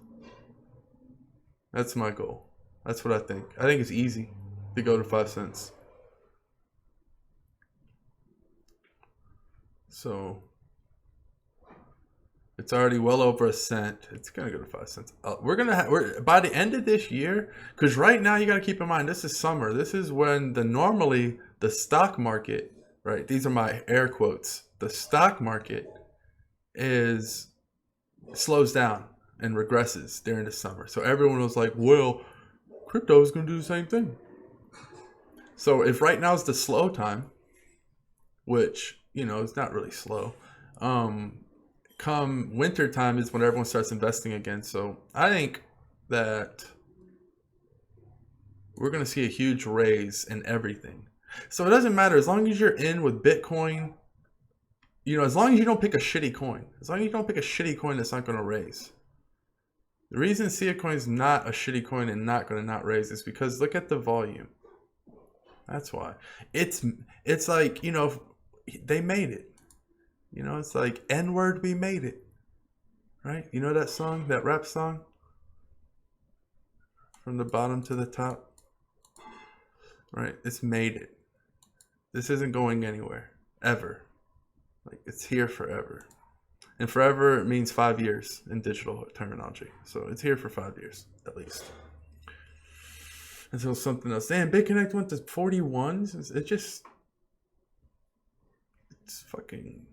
Speaker 1: That's my goal. That's what I think. I think it's easy to go to 5 cents. So it's already well over a cent. It's gonna go to 5 cents. We're by the end of this year, because right now you got to keep in mind this is summer. This is when normally the stock market, right? These are my air quotes. The stock market slows down and regresses during the summer. So everyone was like, well, crypto is going to do the same thing. So if right now is the slow time, which, it's not really slow, come winter time is when everyone starts investing again. So I think that we're going to see a huge raise in everything. So it doesn't matter as long as you're in with Bitcoin, as long as you don't pick a shitty coin, that's not going to raise. The reason Siacoin is not a shitty coin and not going to not raise is because look at the volume. That's why. It's like, they made it. It's like N-word, we made it. Right? You know that song, that rap song? From the bottom to the top? Right? It's made it. This isn't going anywhere. Ever. Like, it's here forever. And forever means 5 years in digital terminology. So it's here for 5 years, at least. Until something else. Damn, Bitconnect went to 41s. It's fucking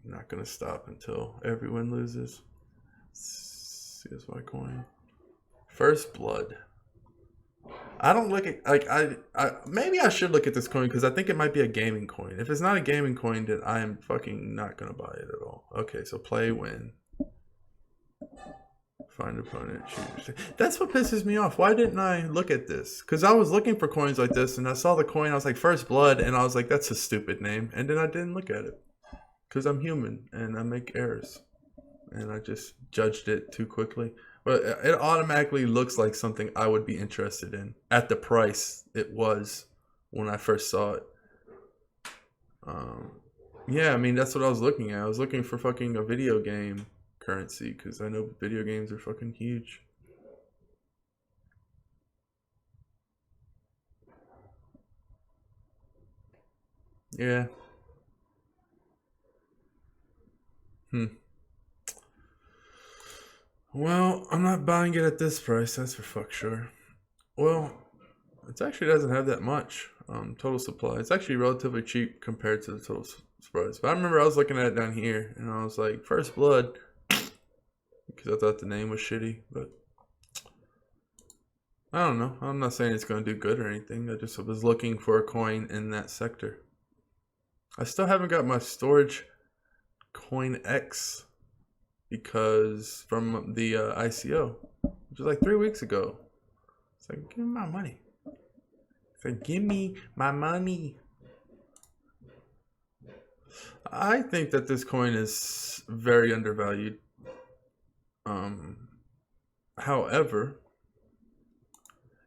Speaker 1: not going to stop until everyone loses. Siacoin. First Blood. I don't look at, maybe I should look at this coin because I think it might be a gaming coin. If it's not a gaming coin, then I am fucking not going to buy it at all. Okay, so play, win. Find opponent, choose. That's what pisses me off. Why didn't I look at this? Because I was looking for coins like this and I saw the coin. I was like, First Blood. And I was like, that's a stupid name. And then I didn't look at it. Because I'm human and I make errors. And I just judged it too quickly. But it automatically looks like something I would be interested in at the price it was when I first saw it. Yeah, I mean, that's what I was looking at. I was looking for fucking a video game currency because I know video games are fucking huge. Yeah. Well, I'm not buying it at this price, that's for fuck sure. Well, it actually doesn't have that much total supply. It's actually relatively cheap compared to the total price. But I remember I was looking at it down here, and I was like, First Blood, because I thought the name was shitty. But I don't know. I'm not saying it's going to do good or anything. I just was looking for a coin in that sector. I still haven't got my storage coin X because from the ICO, which was like 3 weeks ago. It's like, give me my money. It's like, give me my money. I think that this coin is very undervalued. However,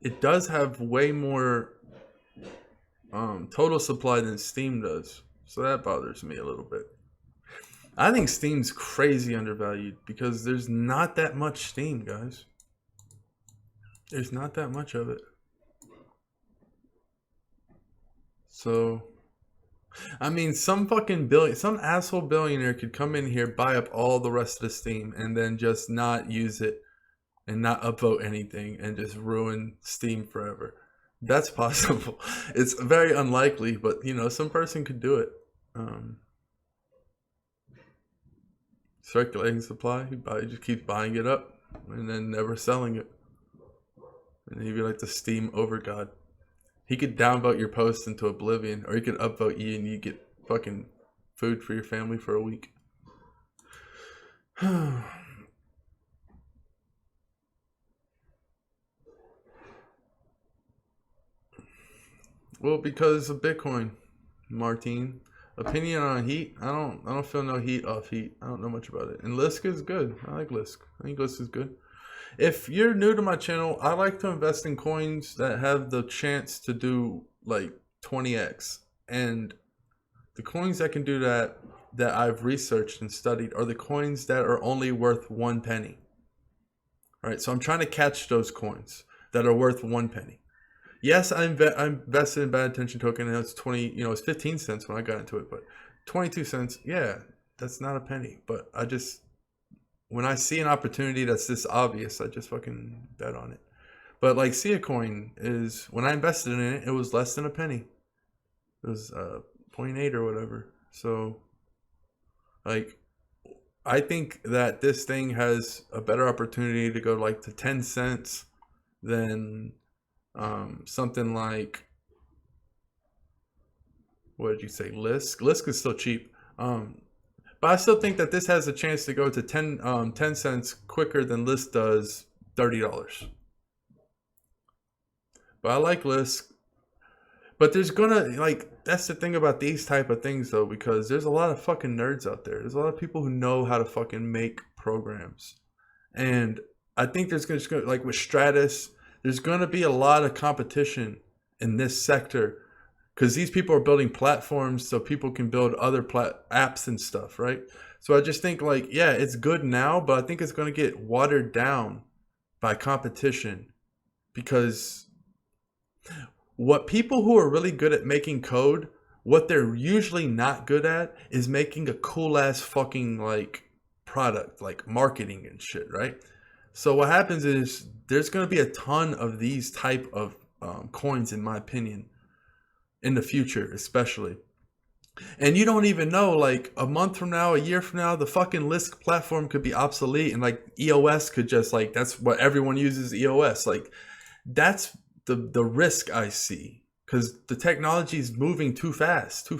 Speaker 1: it does have way more total supply than Steem does. So that bothers me a little bit. I think Steem's crazy undervalued because there's not that much Steem, guys. There's not that much of it. So, I mean, some asshole billionaire could come in here, buy up all the rest of the Steem, and then just not use it and not upvote anything and just ruin Steem forever. That's possible. It's very unlikely, but you know, some person could do it. Circulating supply, he just keeps buying it up and then never selling it. And he'd be like the Steem over god. He could downvote your post into oblivion, or he could upvote you and you get fucking food for your family for a week. Well, because of Bitcoin, Martine. Opinion on heat? I don't feel no heat off heat. I don't know much about it. And Lisk is good. I like Lisk. I think Lisk is good. If you're new to my channel, I like to invest in coins that have the chance to do like 20x. And the coins that can do that I've researched and studied are the coins that are only worth 1 penny. Right? So I'm trying to catch those coins that are worth 1 penny. Yes, I invested in Bad Attention Token, and it's 15 cents when I got into it, but 22 cents, yeah, that's not a penny. But when I see an opportunity that's this obvious, I just fucking bet on it. But like Siacoin is, when I invested in it, it was less than a penny. It was 0.8 or whatever. So, like, I think that this thing has a better opportunity to go like to 10 cents than something like, what did you say, Lisk? Lisk is still cheap. But I still think that this has a chance to go to 10 cents quicker than Lisk does $30. But I like Lisk. But there's that's the thing about these type of things though, because there's a lot of fucking nerds out there. There's a lot of people who know how to fucking make programs. And I think there's gonna like with Stratus, there's going to be a lot of competition in this sector because these people are building platforms so people can build other apps and stuff, right? So I just think like, yeah, it's good now, but I think it's going to get watered down by competition because what people who are really good at making code, what they're usually not good at is making a cool ass fucking like product, like marketing and shit, right? So what happens is there's going to be a ton of these type of coins, in my opinion, in the future, especially. And you don't even know, like a month from now, a year from now, the fucking Lisk platform could be obsolete, and like EOS could just like, that's what everyone uses, EOS. Like that's the risk I see because the technology is moving too fast,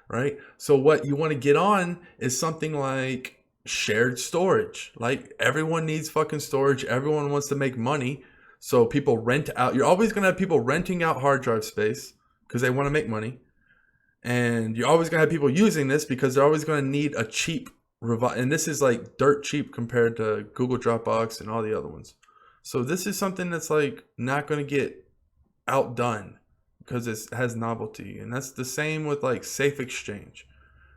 Speaker 1: right? So what you want to get on is something like shared storage. Like everyone needs fucking storage. Everyone wants to make money. So people rent out. You're always going to have people renting out hard drive space because they want to make money. And you're always going to have people using this because they're always going to need a cheap and this is like dirt cheap compared to Google Dropbox and all the other ones. So this is something that's like not going to get outdone because it has novelty. And that's the same with like Safe Exchange.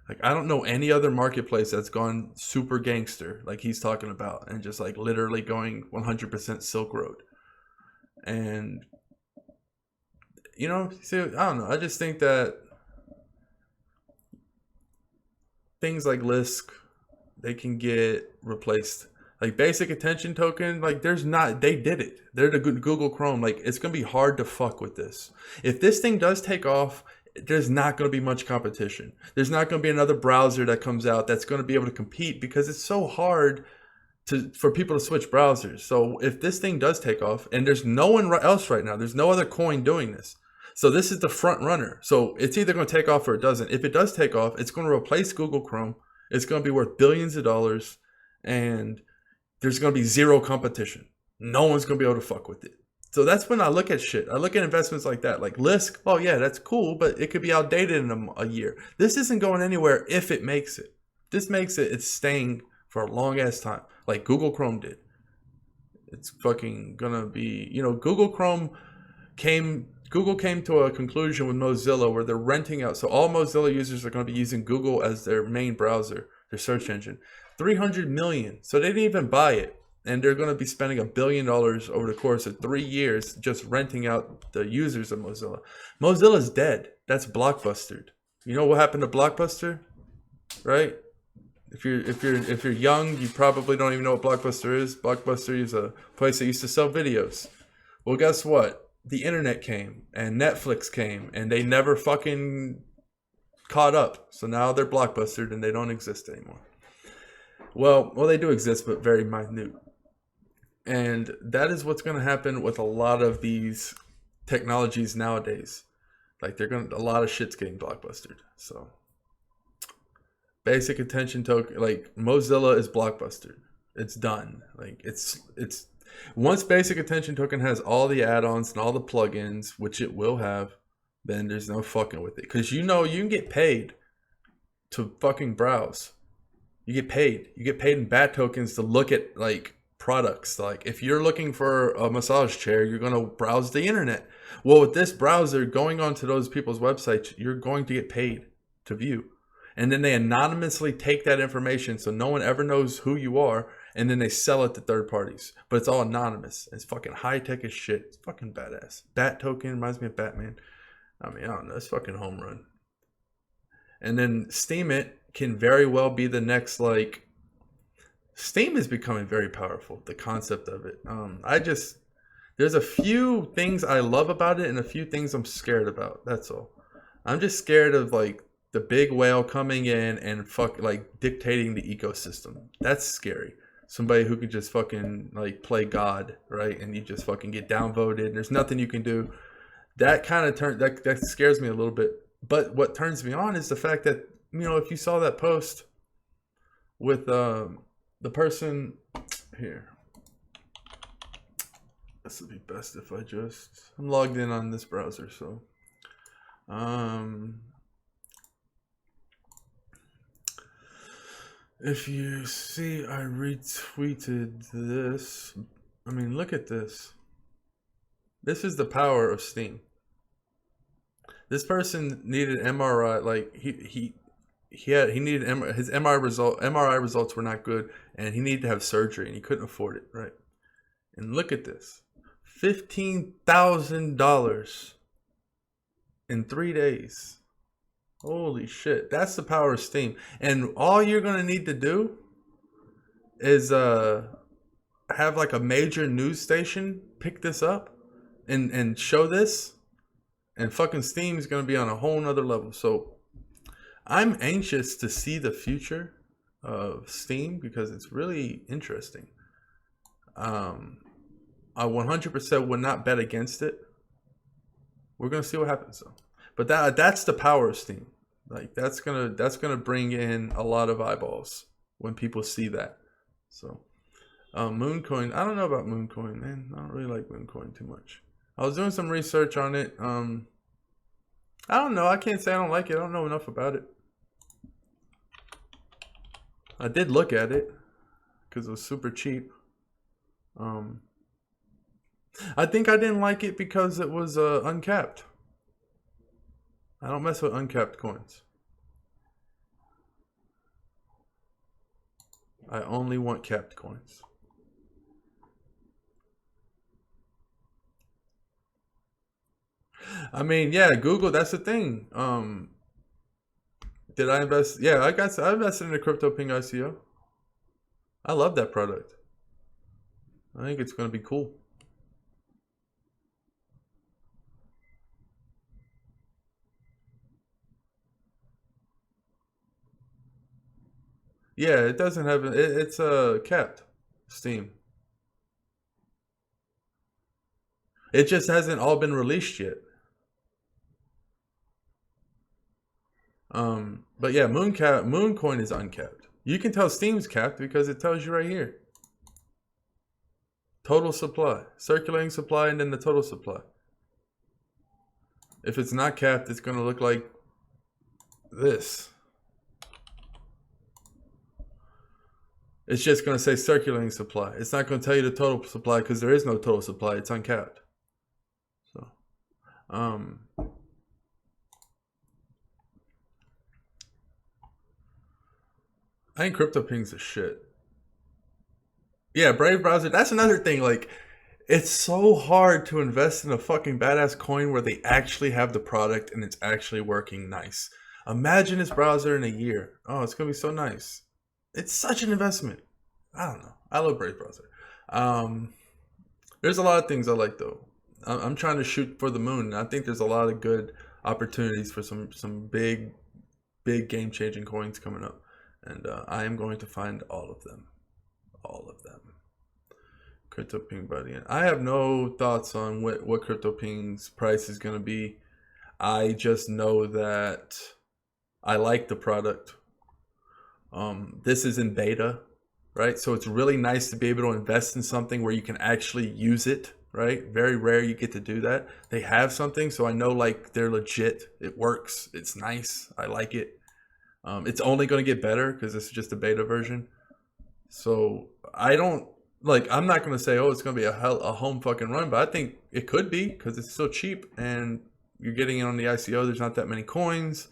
Speaker 1: Like, I don't know any other marketplace that's gone super gangster like he's talking about and just like literally going 100% Silk Road. And, you know, see, I don't know. I just think that things like Lisk, they can get replaced. Like Basic Attention Token, like they did it. They're the Google Chrome. Like it's going to be hard to fuck with this. If this thing does take off, there's not going to be much competition. There's not going to be another browser that comes out that's going to be able to compete because it's so hard for people to switch browsers. So if this thing does take off, and there's no one else right now, there's no other coin doing this. So this is the front runner. So it's either going to take off or it doesn't. If it does take off, it's going to replace Google Chrome. It's going to be worth billions of dollars, and there's going to be zero competition. No one's going to be able to fuck with it. So that's when I look at shit. I look at investments like that. Like Lisk, oh yeah, that's cool, but it could be outdated in a year. This isn't going anywhere if it makes it. This makes it, it's staying for a long ass time. Like Google Chrome did. It's fucking gonna be, you know, Google Chrome came Google came to a conclusion with Mozilla where they're renting out. So all Mozilla users are going to be using Google as their main browser, their search engine. 300 million. So they didn't even buy it. And they're going to be spending $1 billion over the course of 3 years just renting out the users of Mozilla. Mozilla's dead. That's blockbustered. You know what happened to Blockbuster? Right? If you're young, you probably don't even know what Blockbuster is. Blockbuster is a place that used to sell videos. Well, guess what? The internet came and Netflix came and they never fucking caught up. So now they're Blockbustered and they don't exist anymore. Well, they do exist, but very minute. And that is what's going to happen with a lot of these technologies nowadays. Like a lot of shit's getting blockbustered. So basic attention token, like Mozilla is blockbustered. It's done. Like it's once basic attention token has all the add-ons and all the plugins, which it will have, then there's no fucking with it. Because you can get paid to fucking browse. You get paid. You get paid in BAT tokens to look at like products. Like if you're looking for a massage chair, you're going to browse the internet. Well, with this browser going onto those people's websites, you're going to get paid to view. And then they anonymously take that information so no one ever knows who you are, and then they sell it to third parties. But it's all anonymous. It's fucking high-tech as shit. It's fucking badass. BAT token reminds me of Batman. I mean, I don't know. It's fucking home run. And then Steemit can very well be the next, like... Steem is becoming very powerful, the concept of it. There's a few things I love about it and a few things I'm scared about. That's all. I'm just scared of, like, the big whale coming in and dictating the ecosystem. That's scary. Somebody who could just fucking like play God, right? And you just fucking get downvoted. There's nothing you can do. That kind of that scares me a little bit. But what turns me on is the fact that, if you saw that post with the person here. This would be best if I'm logged in on this browser, so if you see, I retweeted this. I mean, look at this. This is the power of Steem. This person needed MRI. Like he needed his MRI results were not good, and he needed to have surgery, and he couldn't afford it. Right. And look at this, $15,000 in 3 days. Holy shit. That's the power of Steem. And all you're going to need to do is have like a major news station pick this up and show this. And fucking Steem is going to be on a whole nother level. So I'm anxious to see the future of Steem because it's really interesting. I 100% would not bet against it. We're going to see what happens though. But that's the power of Steem. Like that's gonna bring in a lot of eyeballs when people see that. So Mooncoin, I don't know about Mooncoin, man. I don't really like Mooncoin too much. I was doing some research on it. I don't know. I can't say I don't like it. I don't know enough about it. I did look at it because it was super cheap. I think I didn't like it because it was uncapped. I don't mess with uncapped coins. I only want capped coins. I mean, yeah, Google, that's the thing. Did I invest? Yeah, I invested in a Cryptoping ICO. I love that product. I think it's going to be cool. Yeah, it doesn't have it's capped Steem. It just hasn't all been released yet. But yeah, Mooncoin is uncapped. You can tell Steem's capped because it tells you right here. Total supply, circulating supply, and then the total supply. If it's not capped, it's going to look like this. It's just going to say circulating supply. It's not going to tell you the total supply because there is no total supply. It's uncapped. So Um, I think Cryptoping's a shit. Yeah, Brave browser. That's another thing. Like, it's so hard to invest in a fucking badass coin where they actually have the product and it's actually working nice. Imagine this browser in a year. Oh, it's gonna be so nice. It's such an investment. I don't know. I love Brave browser. Um, there's a lot of things I like though. I'm trying to shoot for the moon. I think there's a lot of good opportunities for some big game changing coins coming up, and I am going to find all of them. All of them. Cryptoping by the end. I have no thoughts on what Cryptoping's price is going to be. I just know that I like the product. This is in beta, right? So it's really nice to be able to invest in something where you can actually use it, right? Very rare you get to do that. They have something, so I know like they're legit. It works. It's nice. I like it. It's only going to get better because this is just a beta version. So I don't like. I'm not going to say, oh, it's going to be a home fucking run, but I think it could be because it's so cheap and you're getting it on the ICO. There's not that many coins.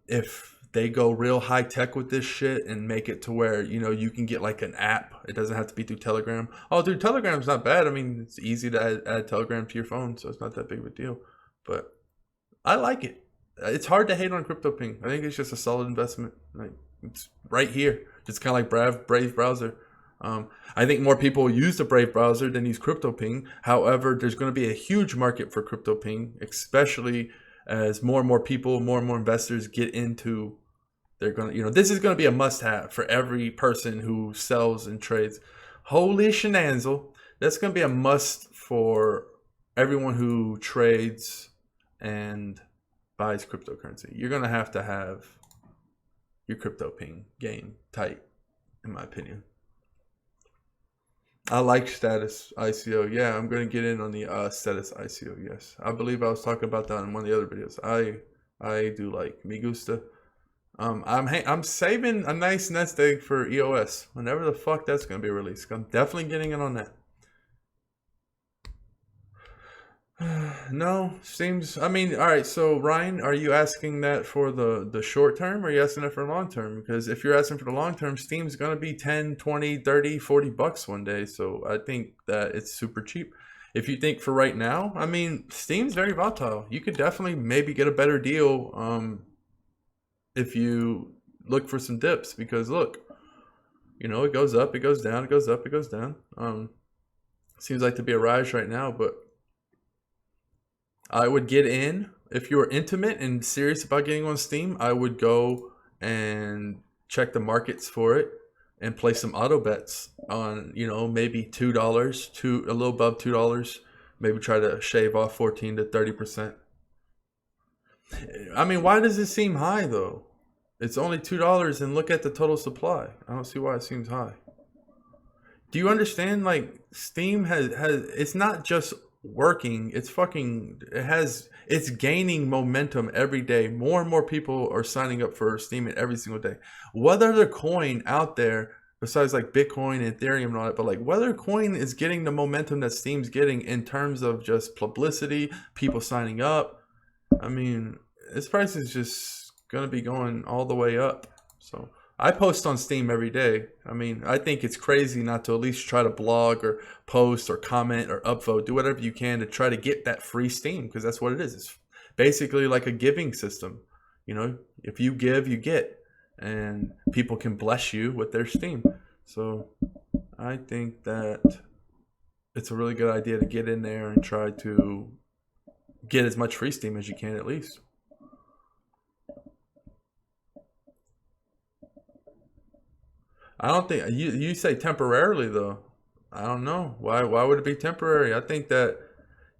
Speaker 1: If they go real high tech with this shit and make it to where you can get like an app, it doesn't have to be through Telegram. Oh, dude, Telegram's not bad. I mean, it's easy to add Telegram to your phone, so it's not that big of a deal. But I like it. It's hard to hate on Cryptoping. I think it's just a solid investment. Like, it's right here. It's kind of like Brave browser. I think more people use the Brave browser than use Cryptoping. However, there's going to be a huge market for Cryptoping, especially as more and more people, more and more investors get into. They're going to, this is going to be a must-have for every person who sells and trades. Holy shenanzel! That's going to be a must for everyone who trades and buys cryptocurrency. You're going to have your Cryptoping game tight, in my opinion. I like status ICO. Yeah, I'm going to get in on the status ICO. Yes, I believe I was talking about that in one of the other videos. I do like me gusta. I'm saving a nice nest egg for EOS whenever the fuck that's going to be released. I'm definitely getting in on that. No, seems. I mean, all right. So Ryan, are you asking that for the short term, or are you asking it for long term? Because if you're asking for the long term, Steem's gonna be 10, 20, 30, 40 bucks one day. So I think that it's super cheap. If you think for right now, I mean, Steem's very volatile. You could definitely maybe get a better deal if you look for some dips. Because look, it goes up, it goes down, it goes up, it goes down. Seems like to be a rise right now, but I would get in. If you were intimate and serious about getting on Steem, I would go and check the markets for it and place some auto bets on, maybe $2 to a little above $2. Maybe try to shave off 14 to 30%. I mean, why does it seem high though? It's only $2 and look at the total supply. I don't see why it seems high. Do you understand? Like, Steem has it's not just working, it's gaining momentum every day. More and more people are signing up for Steemit every single day. What other coin out there besides like Bitcoin and Ethereum and all that, but like what other coin is getting the momentum that Steem's getting in terms of just publicity, people signing up? I mean, this price is just gonna be going all the way up. So I post on Steem every day. I mean, I think it's crazy not to at least try to blog or post or comment or upvote. Do whatever you can to try to get that free Steem, because that's what it is. It's basically like a giving system. If you give, you get. And people can bless you with their Steem. So I think that it's a really good idea to get in there and try to get as much free Steem as you can at least. I don't think you say temporarily though. I don't know. Why would it be temporary? I think that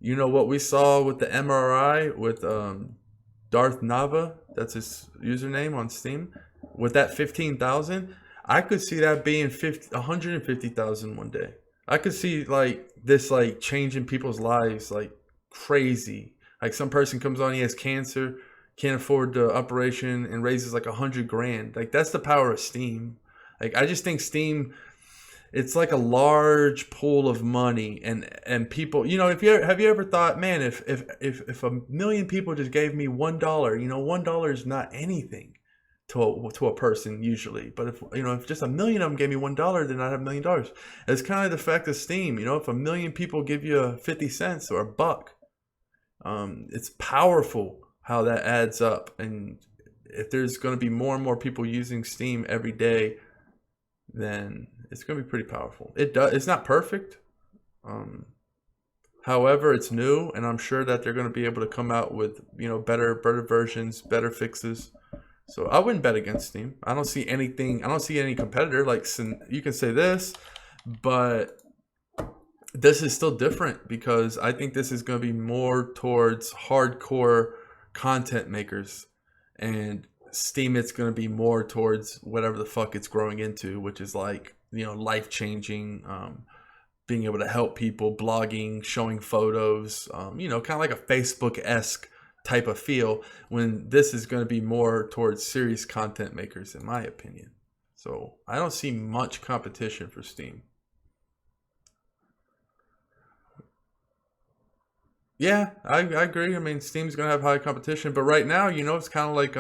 Speaker 1: what we saw with the MRI with Darth Nava, that's his username on Steem, with that 15,000, I could see that being 150,000 one day. I could see like this like changing people's lives like crazy. Like some person comes on, he has cancer, can't afford the operation, and raises like $100,000. Like that's the power of Steem. Like I just think Steem it's like a large pool of money, and people, you know, if you have you ever thought, man, if a million people just gave me $1, you know, $1 is not anything to a person usually, but if, you know, if just a million of them gave me $1, then I'd have $1,000,000. It's kind of the effect of Steem. You know, if a million people give you 50 cents or a buck, it's powerful how that adds up. And if there's going to be more and more people using Steem every day, then it's going to be pretty powerful. It's not perfect. However, it's new, and I'm sure that they're going to be able to come out with, you know, better versions, better fixes. So I wouldn't bet against Steem. I don't see anything. I don't see any competitor. Like, you can say this, but this is still different because I think this is going to be more towards hardcore content makers, and Steemit's going to be more towards whatever the fuck it's growing into, which is like, you know, life changing, being able to help people, blogging, showing photos, you know, kind of like a Facebook-esque type of feel, when this is going to be more towards serious content makers, in my opinion. So I don't see much competition for Steem. Yeah, I agree. I mean, Steam's gonna have high competition, but right now, you know, it's kind of like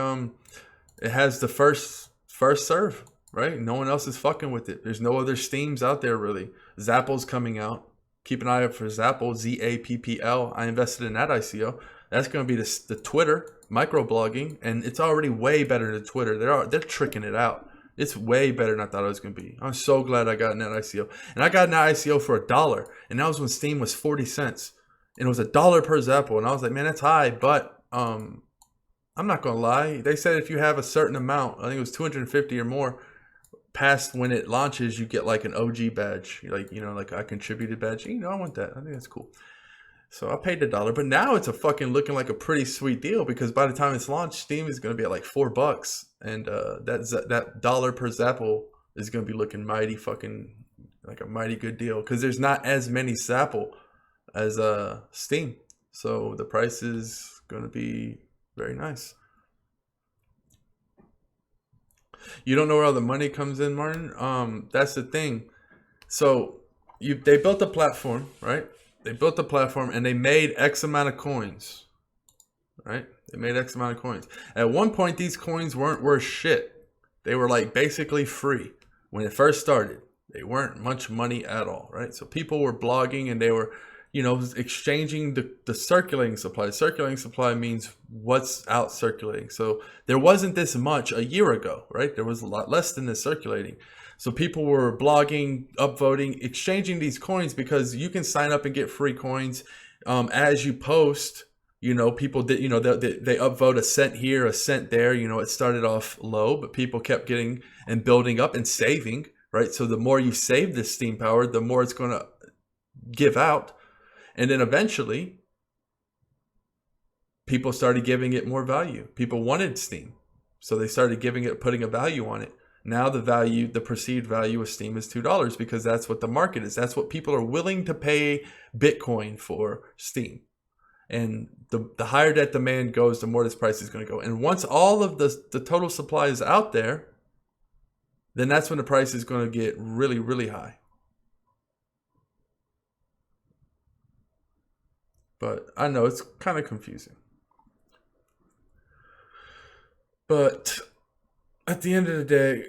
Speaker 1: it has the first serve, right? No one else is fucking with it. There's no other Steams out there really. Zapple's coming out. Keep an eye out for Zapple, ZAPPL. I invested in that ICO. That's gonna be the Twitter microblogging, and it's already way better than Twitter. They're tricking it out. It's way better than I thought it was gonna be. I'm so glad I got in that ICO, and I got in that ICO for $1, and that was when Steem was 40 cents. And it was $1 per Zapple, and I was like, man, that's high. But I'm not gonna lie. They said if you have a certain amount, I think it was 250 or more, past when it launches, you get like an OG badge, like, you know, like I contributed badge. You know, I want that. I think that's cool. So I paid $1, but now it's a fucking looking like a pretty sweet deal, because by the time it's launched, Steem is gonna be at like $4, and that dollar per Zapple is gonna be looking mighty fucking like a mighty good deal, because there's not as many Zapple as Steem, so the price is going to be very nice. You don't know where all the money comes in, Martin. That's the thing. So they built a platform, right? They built a platform and they made X amount of coins, right? They made X amount of coins. At one point, these coins weren't worth shit. They were like basically free when it first started. They weren't much money at all, right? So people were blogging and they were, you know, exchanging the circulating supply. Circulating supply means what's out circulating. So there wasn't this much a year ago, right? There was a lot less than this circulating. So people were blogging, upvoting, exchanging these coins, because you can sign up and get free coins as you post. You know, people did, you know, they upvote a cent here, a cent there. You know, it started off low, but people kept getting and building up and saving, right? So the more you save this Steem power, the more it's going to give out. And then eventually, people started giving it more value. People wanted Steem, so they started putting a value on it. Now the perceived value of Steem is $2, because that's what the market is. That's what people are willing to pay Bitcoin for Steem. And the higher that demand goes, the more this price is going to go. And once all of the total supply is out there, then that's when the price is going to get really, really high. But I know it's kind of confusing. But at the end of the day,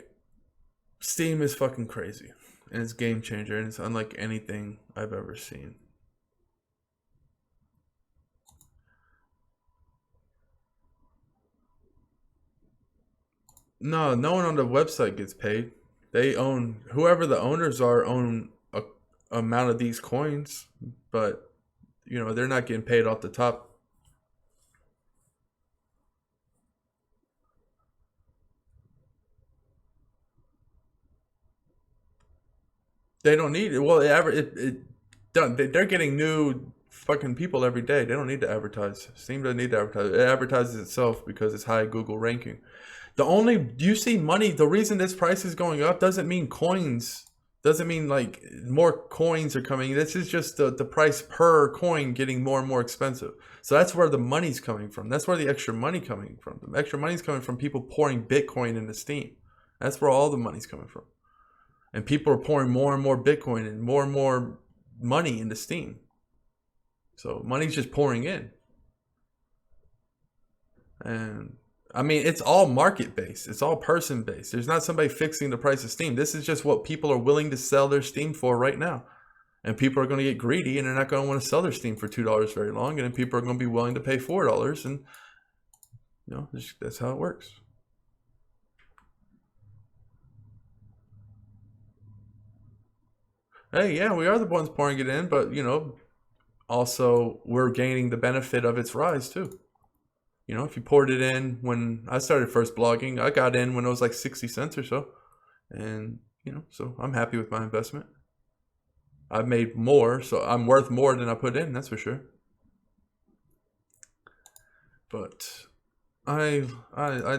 Speaker 1: Steem is fucking crazy. And it's game changer. And it's unlike anything I've ever seen. No one on the website gets paid. They own, whoever the owners are, own a amount of these coins. But, you know, they're not getting paid off the top. They don't need it. Well, they're getting new fucking people every day. They don't need to advertise. Steem doesn't need to advertise. It advertises itself because it's high Google ranking. You see money, the reason this price is going up doesn't mean coins. Doesn't mean like more coins are coming. This is just the price per coin getting more and more expensive. So that's where the money's coming from. That's where the extra money coming from. The extra money's coming from people pouring Bitcoin into Steem. That's where all the money's coming from. And people are pouring more and more Bitcoin and more money into Steem. So money's just pouring in. And I mean, it's all market based. It's all person based. There's not somebody fixing the price of Steem. This is just what people are willing to sell their Steem for right now. And people are going to get greedy and they're not going to want to sell their Steem for $2 very long. And then people are going to be willing to pay $4. And, you know, that's how it works. Hey, yeah, we are the ones pouring it in, but, you know, also we're gaining the benefit of its rise too. You know, if you poured it in when I started first blogging, I got in when it was like 60 cents or so. And, you know, so I'm happy with my investment. I've made more, so I'm worth more than I put in, that's for sure. But I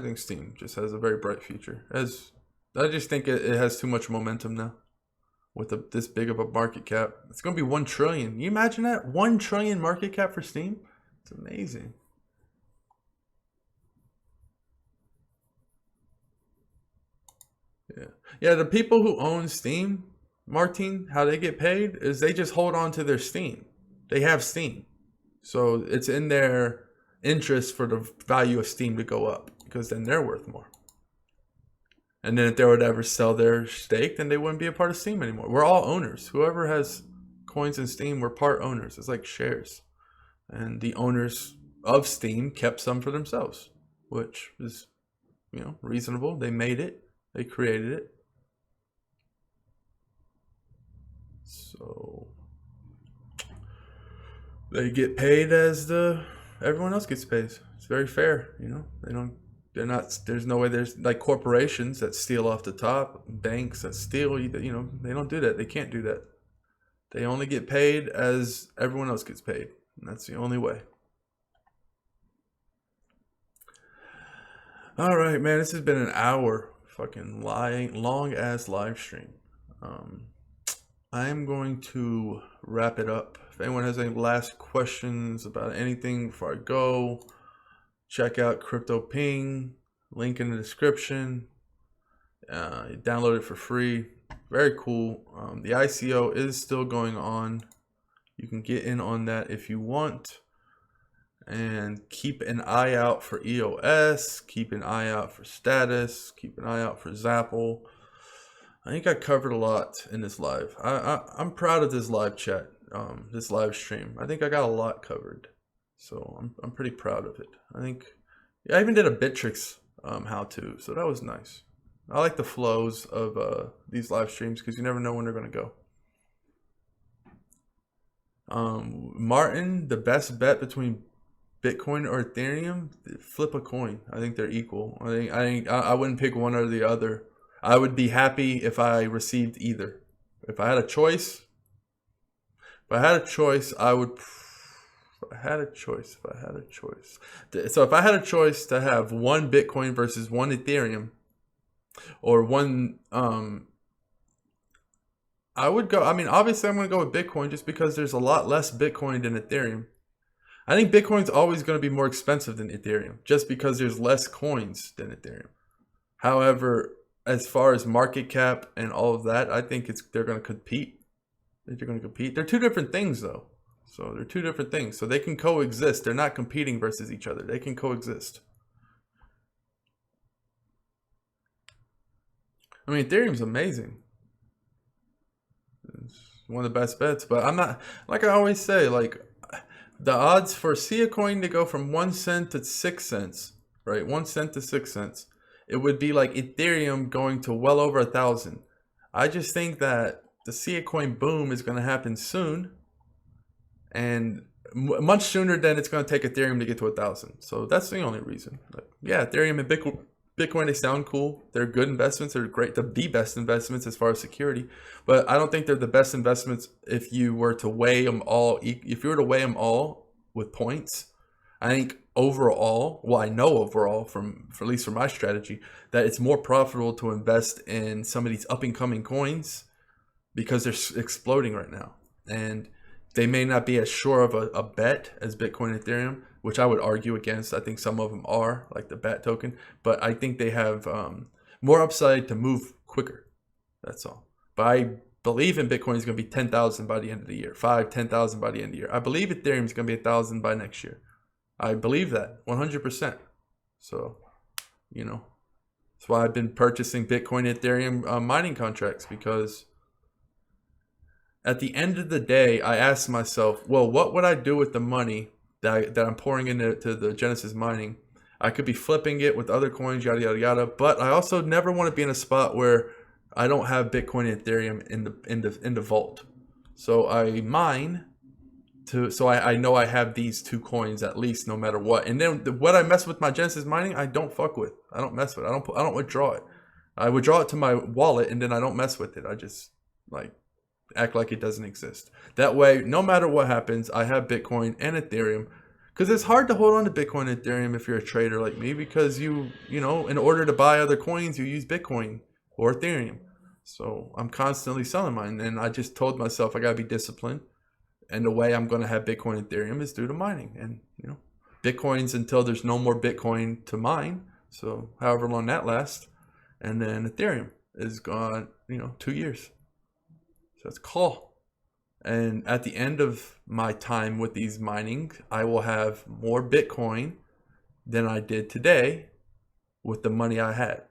Speaker 1: think Steem just has a very bright future. I just think it has too much momentum now. With this big of a market cap. It's going to be 1 trillion. Can you imagine that? 1 trillion market cap for Steem? It's amazing. Yeah, the people who own Steem, Martin, how they get paid is they just hold on to their Steem. They have Steem. So it's in their interest for the value of Steem to go up because then they're worth more. And then if they would ever sell their stake, then they wouldn't be a part of Steem anymore. We're all owners. Whoever has coins in Steem, we're part owners. It's like shares. And the owners of Steem kept some for themselves, which is, you know, reasonable. They made it. They created it. So they get paid as everyone else gets paid. It's very fair, you know. There's no way there's like corporations that steal off the top, banks that steal, you know, they don't do that. They can't do that. They only get paid as everyone else gets paid. And that's the only way. All right, man, this has been an hour fucking long ass live stream. I'm going to wrap it up. If anyone has any last questions about anything before I go, check out Cryptoping, link in the description. Download it for free. Very cool. The ICO is still going on. You can get in on that if you want. And keep an eye out for EOS. Keep an eye out for Status. Keep an eye out for Zapple. I think I covered a lot in this live. I'm proud of this live chat, this live stream. I think I got a lot covered. So I'm pretty proud of it. I even did a Bittrex how-to, so that was nice. I like the flows of these live streams because you never know when they're going to go. Martin, the best bet between Bitcoin or Ethereum? Flip a coin. I think they're equal. I wouldn't pick one or the other. I would be happy if I received either. If I had a choice, I would. So if I had a choice to have one Bitcoin versus one Ethereum, or one, I would go, I mean, obviously I'm going to go with Bitcoin just because there's a lot less Bitcoin than Ethereum. I think Bitcoin's always going to be more expensive than Ethereum just because there's less coins than Ethereum. However, as far as market cap and all of that, I think they're going to compete. They're two different things though. So they're two different things. So they can coexist. They're not competing versus each other. They can coexist. I mean, Ethereum's amazing. It's one of the best bets. But I'm not, like I always say, like the odds for Siacoin to go from 1 cent to 6 cents, right? 1 cent to 6 cents. It would be like Ethereum going to well over 1,000. I just think that the Siacoin boom is going to happen soon. And much sooner than it's going to take Ethereum to get to 1,000. So that's the only reason. But yeah, Ethereum and Bitcoin, they sound cool. They're good investments. They're great. The best investments as far as security. But I don't think they're the best investments if you were to weigh them all. If you were to weigh them all with points, I think overall, well, I know overall at least from my strategy, that it's more profitable to invest in some of these up and coming coins because they're exploding right now. And they may not be as sure of a bet as Bitcoin and Ethereum, which I would argue against. I think some of them are, like the BAT token, but I think they have more upside to move quicker. That's all. But I believe in Bitcoin is going to be 10,000 by the end of the year, 10,000 by the end of the year. I believe Ethereum is going to be 1,000 by next year. I believe that 100%. So, you know, that's why I've been purchasing Bitcoin, Ethereum mining contracts, because at the end of the day, I asked myself, well, what would I do with the money that I'm pouring into the Genesis mining? I could be flipping it with other coins, yada, yada, yada. But I also never want to be in a spot where I don't have Bitcoin and Ethereum in the vault. So I mine so I know I have these two coins at least, no matter what. And then what I mess with my Genesis mining, I don't fuck with. I don't mess with it. I don't withdraw it. I withdraw it to my wallet, and then I don't mess with it. I just like act like it doesn't exist. That way, no matter what happens, I have Bitcoin and Ethereum. Because it's hard to hold on to Bitcoin and Ethereum if you're a trader like me, because you know, in order to buy other coins, you use Bitcoin or Ethereum. So I'm constantly selling mine, and I just told myself I gotta be disciplined. And the way I'm going to have Bitcoin and Ethereum is through the mining. And, you know, Bitcoin's until there's no more Bitcoin to mine. So however long that lasts. And then Ethereum is gone, 2 years. So that's a call. And at the end of my time with these mining, I will have more Bitcoin than I did today with the money I had,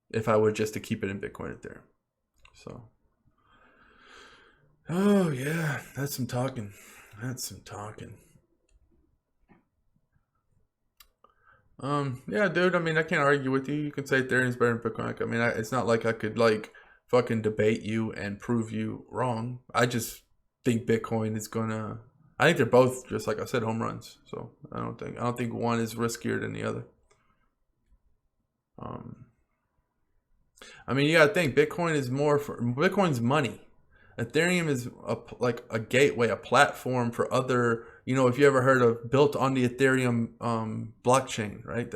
Speaker 1: if I were just to keep it in Bitcoin and Ethereum. So... oh, yeah, that's some talking. Yeah, dude, I mean, I can't argue with you. You can say Ethereum's better than Bitcoin. I mean, it's not like I could, fucking debate you and prove you wrong. I just think Bitcoin is gonna... I think they're both, just like I said, home runs. So, I don't think one is riskier than the other. I mean, you gotta think, Bitcoin's money. Ethereum is a gateway, a platform for other, if you ever heard of built on the Ethereum blockchain, right?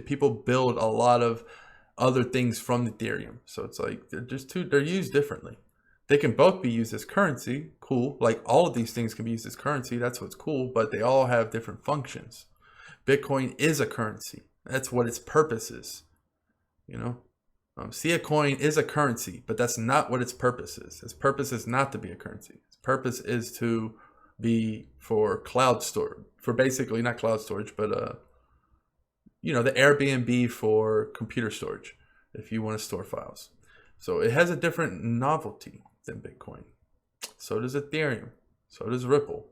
Speaker 1: People build a lot of other things from Ethereum. So it's like they're used differently. They can both be used as currency, cool. Like all of these things can be used as currency. That's what's cool, but they all have different functions. Bitcoin is a currency. That's what its purpose is, Siacoin is a currency, but that's not what its purpose is. Its purpose is not to be a currency. Its purpose is to be for cloud storage, for basically not cloud storage, but the Airbnb for computer storage, if you want to store files. So it has a different novelty than Bitcoin. So does Ethereum. So does Ripple.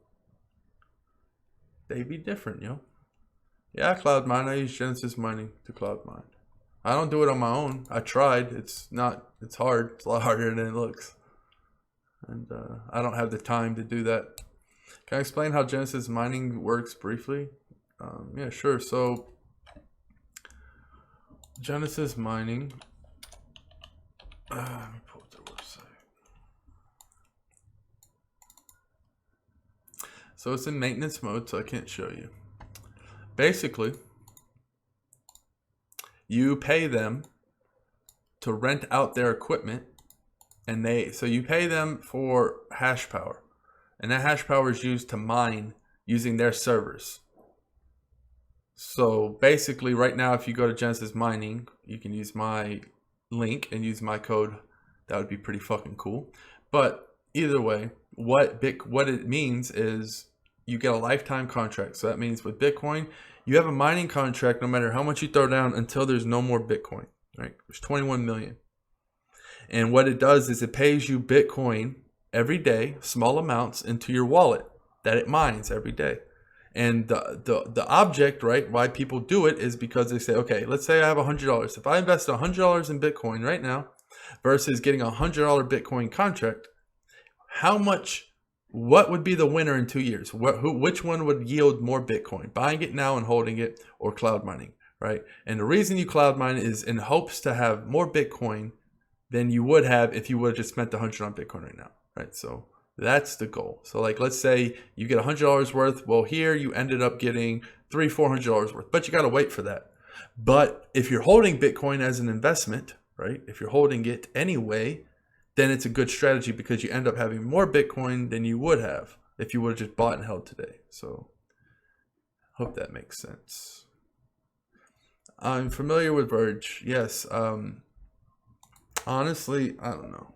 Speaker 1: They be different, Yeah, cloud mine. I use Genesis mining to cloud mine. I don't do it on my own. I tried. It's hard. It's a lot harder than it looks. And I don't have the time to do that. Can I explain how Genesis mining works briefly? Yeah, sure. So Genesis mining. Let me pull up their website. So it's in maintenance mode, so I can't show you. Basically, you pay them to rent out their equipment, and so you pay them for hash power, and that hash power is used to mine using their servers. So basically right now, if you go to Genesis Mining, you can use my link and use my code. That would be pretty fucking cool. But either way, what it means is you get a lifetime contract. So that means with Bitcoin, you have a mining contract no matter how much you throw down until there's no more Bitcoin, right? There's 21 million. And what it does is it pays you Bitcoin every day, small amounts, into your wallet that it mines every day. And the object, right, why people do it is because they say, okay, let's say I have $100. If I invest $100 in Bitcoin right now versus getting a $100 Bitcoin contract, what would be the winner in 2 years? Which one would yield more Bitcoin? Buying it now and holding it, or cloud mining, right? And the reason you cloud mine is in hopes to have more Bitcoin than you would have if you would have just spent the 100 on Bitcoin right now, right? So that's the goal. So like, let's say you get $100 worth. Well, here you ended up getting $400 worth, but you got to wait for that. But if you're holding Bitcoin as an investment, right? If you're holding it anyway, then it's a good strategy because you end up having more Bitcoin than you would have if you would have just bought and held today. So hope that makes sense. I'm familiar with Verge. Yes. Honestly, I don't know.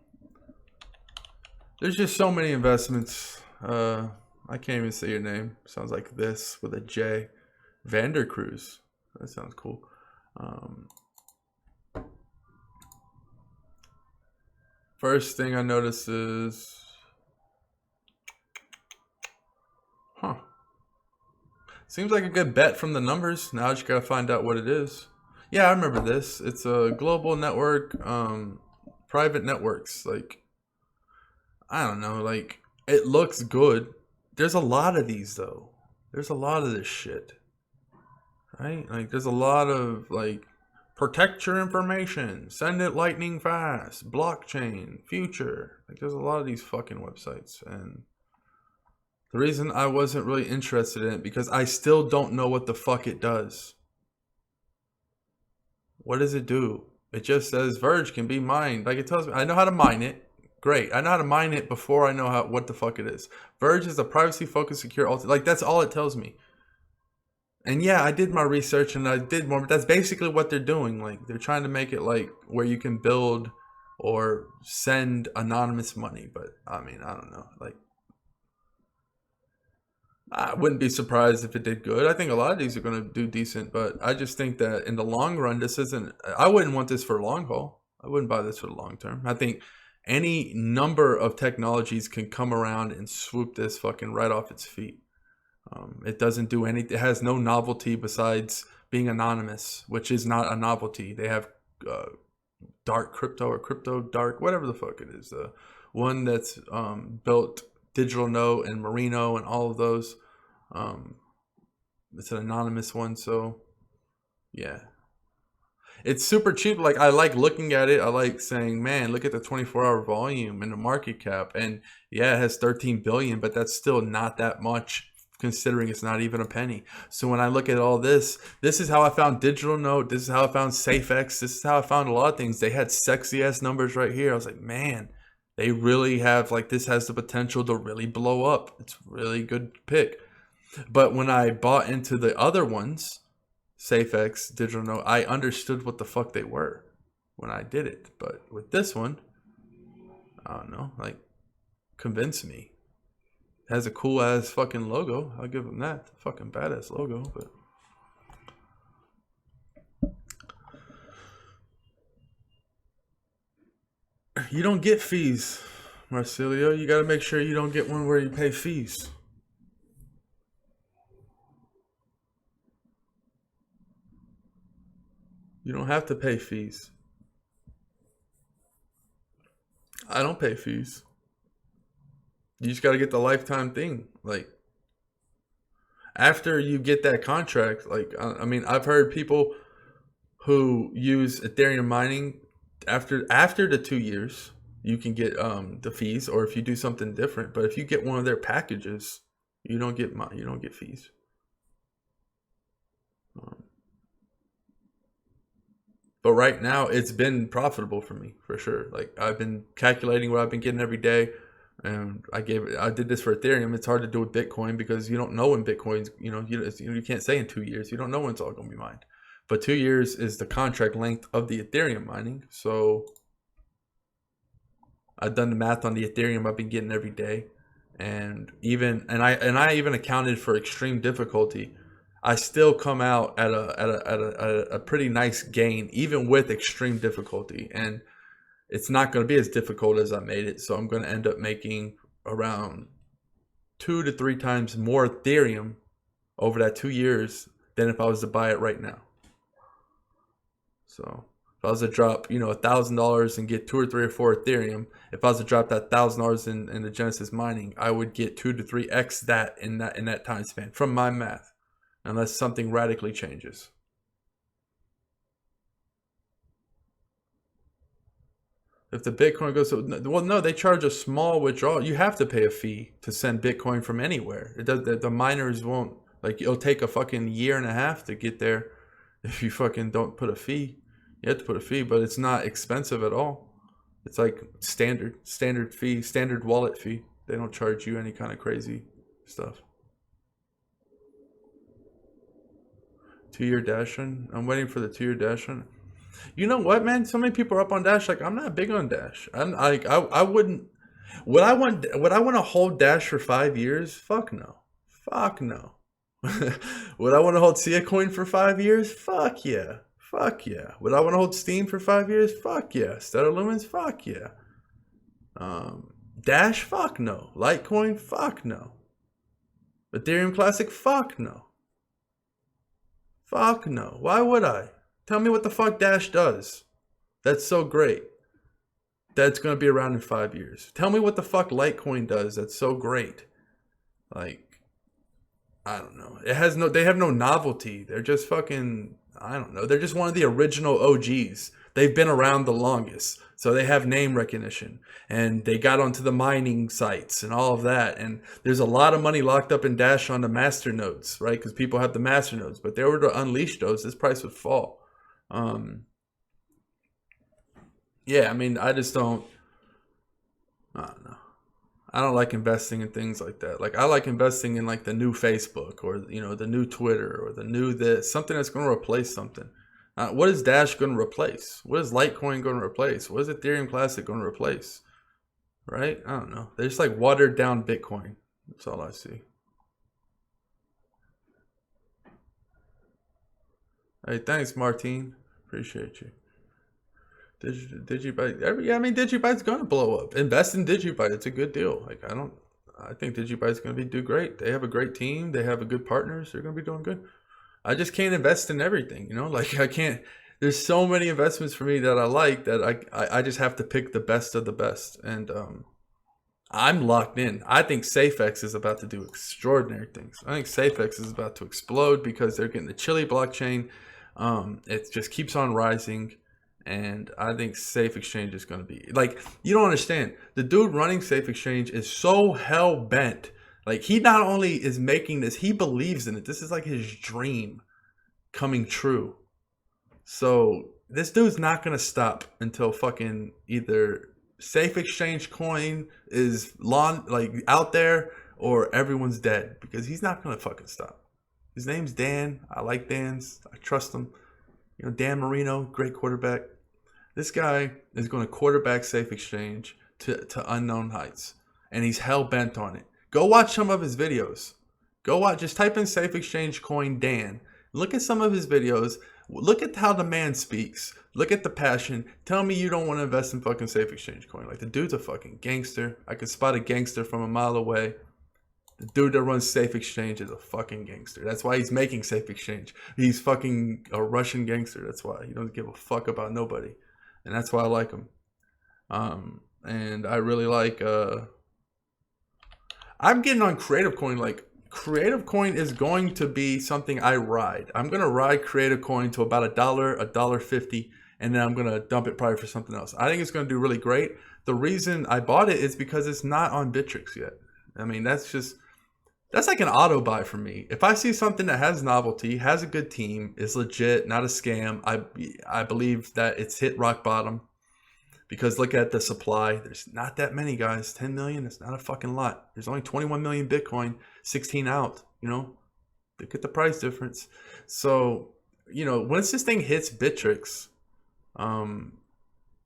Speaker 1: There's just so many investments. I can't even say your name. Sounds like this with a J. Vandercruise. That sounds cool. First thing I notice is, seems like a good bet from the numbers. Now I just gotta find out what it is. Yeah, I remember this. It's a global network, private networks. Like, I don't know. Like, it looks good. There's a lot of these though. There's a lot of this shit, right? Like, there's a lot of like, protect your information, send it lightning fast, blockchain, future. Like, there's a lot of these fucking websites, and the reason I wasn't really interested in it because I still don't know what the fuck it does. What does it do? It just says Verge can be mined. Like, it tells me I know how to mine it. Great. I know how to mine it before I know what the fuck it is. Verge is a privacy focused secure like, that's all it tells me. And yeah, I did my research and I did more, but that's basically what they're doing. Like, they're trying to make it like where you can build or send anonymous money. But I mean, I don't know. Like, I wouldn't be surprised if it did good. I think a lot of these are going to do decent, but I just think that in the long run, this isn't, I wouldn't want this for long haul. I wouldn't buy this for the long term. I think any number of technologies can come around and swoop this fucking right off its feet. It doesn't do anything. It has no novelty besides being anonymous, which is not a novelty. They have dark crypto or crypto dark, whatever the fuck it is. One that's built Digital Note and Merino and all of those. It's an anonymous one, so yeah. It's super cheap. Like, I like looking at it. I like saying, man, look at the 24-hour volume and the market cap. And yeah, it has 13 billion, but that's still not that much considering it's not even a penny. So when I look at all this is how I found Digital Note. This is how I found SafeX. This is how I found a lot of things. They had sexy ass numbers right here. I was like, man, they really have, like, this has the potential to really blow up. It's a really good pick. But when I bought into the other ones, SafeX, Digital Note, I understood what the fuck they were when I did it. But with this one, I don't know, like, convince me. It has a cool ass fucking logo. I'll give them that. Fucking badass logo, but you don't get fees, Marcilio. You gotta make sure you don't get one where you pay fees. You don't have to pay fees. I don't pay fees. You just got to get the lifetime thing. Like, after you get that contract, like, I mean, I've heard people who use Ethereum mining after the 2 years, you can get the fees, or if you do something different. But if you get one of their packages, you don't get fees. But right now, it's been profitable for me for sure. Like, I've been calculating what I've been getting every day, and I did this for Ethereum. It's hard to do with Bitcoin because you don't know when Bitcoin's, you can't say in 2 years. You don't know when it's all going to be mined. But 2 years is the contract length of the Ethereum mining. So I've done the math on the Ethereum I've been getting every day, and I even accounted for extreme difficulty. I still come out at a pretty nice gain, even with extreme difficulty. And it's not going to be as difficult as I made it. So I'm going to end up making around 2 to 3 times more Ethereum over that 2 years than if I was to buy it right now. So if I was to drop, $1,000 and get 2 or 3 or 4 Ethereum, if I was to drop that $1,000 in the Genesis mining, I would get 2 to 3x that in that time span from my math. Unless something radically changes. If the Bitcoin goes, well, no, they charge a small withdrawal. You have to pay a fee to send Bitcoin from anywhere. It does. The miners won't, like, it'll take a fucking year and a half to get there if you fucking don't put a fee. You have to put a fee, but it's not expensive at all. It's like standard fee, standard wallet fee. They don't charge you any kind of crazy stuff. 2-year dash in. I'm waiting for the 2-year dash in. You know what, man? So many people are up on Dash. Like, I'm not big on Dash. I'm like, I wouldn't. Would I want? Would I want to hold Dash for 5 years? Fuck no. Fuck no. Would I want to hold Siacoin for 5 years? Fuck yeah. Fuck yeah. Would I want to hold Steem for 5 years? Fuck yeah. Stellar Lumens? Fuck yeah. Dash? Fuck no. Litecoin? Fuck no. Ethereum Classic? Fuck no. Fuck no. Why would I? Tell me what the fuck Dash does. That's so great. That's going to be around in 5 years. Tell me what the fuck Litecoin does. That's so great. Like, I don't know. They have no novelty. They're just fucking, I don't know. They're just one of the original OGs. They've been around the longest. So they have name recognition. And they got onto the mining sites and all of that. And there's a lot of money locked up in Dash on the master nodes, right? Because people have the master nodes. But if they were to unleash those, this price would fall. Yeah, I mean, I just don't know. I don't like investing in things like that. Like, I like investing in like the new Facebook or, you know, the new Twitter or the new this, something that's going to replace something. What is Dash going to replace? What is Litecoin going to replace? What is Ethereum Classic going to replace? Right? I don't know. They're just like watered down Bitcoin. That's all I see. Hey, thanks, Martine. Appreciate you. Digibyte, yeah, I mean, Digibyte's gonna blow up. Invest in Digibyte; it's a good deal. Like, I think Digibyte's gonna do great. They have a great team. They have a good partners. They're gonna be doing good. I just can't invest in everything, you know. Like, I can't. There's so many investments for me that I like that I just have to pick the best of the best, and I'm locked in. I think SafeX is about to do extraordinary things. I think SafeX is about to explode because they're getting the Chili blockchain. It just keeps on rising. And I think Safe Exchange is going to be like, you don't understand. The dude running Safe Exchange is so hell bent. Like, he not only is making this, he believes in it. This is like his dream coming true. So this dude's not going to stop until fucking either Safe Exchange coin is like out there or everyone's dead, because he's not going to fucking stop. His name's Dan. I like Dan's. I trust him. You know, Dan Marino, great quarterback. This guy is going to quarterback Safe Exchange to unknown heights. And he's hell-bent on it. Go watch some of his videos. Just type in Safe Exchange coin Dan. Look at some of his videos. Look at how the man speaks. Look at the passion. Tell me you don't want to invest in fucking Safe Exchange coin. Like, the dude's a fucking gangster. I can spot a gangster from a mile away. The dude that runs Safe Exchange is a fucking gangster. That's why he's making Safe Exchange. He's fucking a Russian gangster. That's why. He doesn't give a fuck about nobody. And that's why I like him. And I really like... I'm getting on Creative Coin. Like, Creative Coin is going to be something I ride. I'm going to ride Creative Coin to about $1, $1.50. And then I'm going to dump it probably for something else. I think it's going to do really great. The reason I bought it is because it's not on Bittrex yet. I mean, that's like an auto buy for me. If I see something that has novelty, has a good team, is legit, not a scam, I believe that it's hit rock bottom. Because look at the supply. There's not that many, guys. 10 million, it's not a fucking lot. There's only 21 million Bitcoin, 16 out, you know? Look at the price difference. So, you know, once this thing hits Bittrex,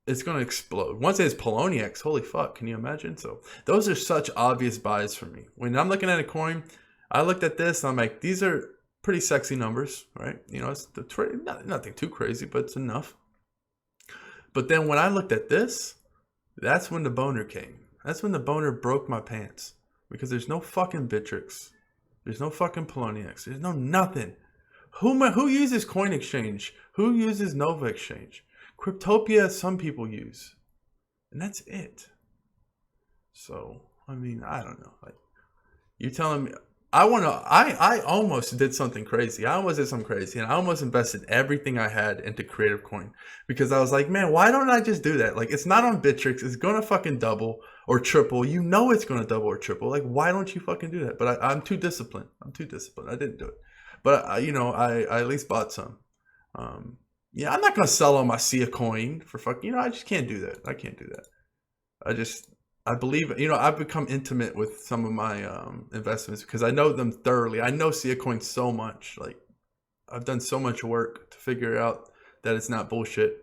Speaker 1: it's going to explode. Once it's Poloniex, holy fuck, can you imagine? So those are such obvious buys for me. When I'm looking at a coin, I looked at this, and I'm like, these are pretty sexy numbers, right? You know, it's nothing too crazy, but it's enough. But then when I looked at this, that's when the boner came. That's when the boner broke my pants. Because there's no fucking Bittrex. There's no fucking Poloniex. There's no nothing. Who uses Coin Exchange? Who uses Nova Exchange? Cryptopia, some people use. And that's it. So, I mean, I don't know. Like, you're telling me, I almost did something crazy. I almost did something crazy. And I almost invested everything I had into Creative Coin. Because I was like, man, why don't I just do that? Like, it's not on Bittrex. It's going to fucking double or triple. You know it's going to double or triple. Like, why don't you fucking do that? But I'm too disciplined. I didn't do it. But, you know, I at least bought some. Yeah, I'm not going to sell on my Siacoin for fucking, you know, I just can't do that. I can't do that. I believe, you know, I've become intimate with some of my investments because I know them thoroughly. I know Siacoin so much. Like, I've done so much work to figure out that it's not bullshit.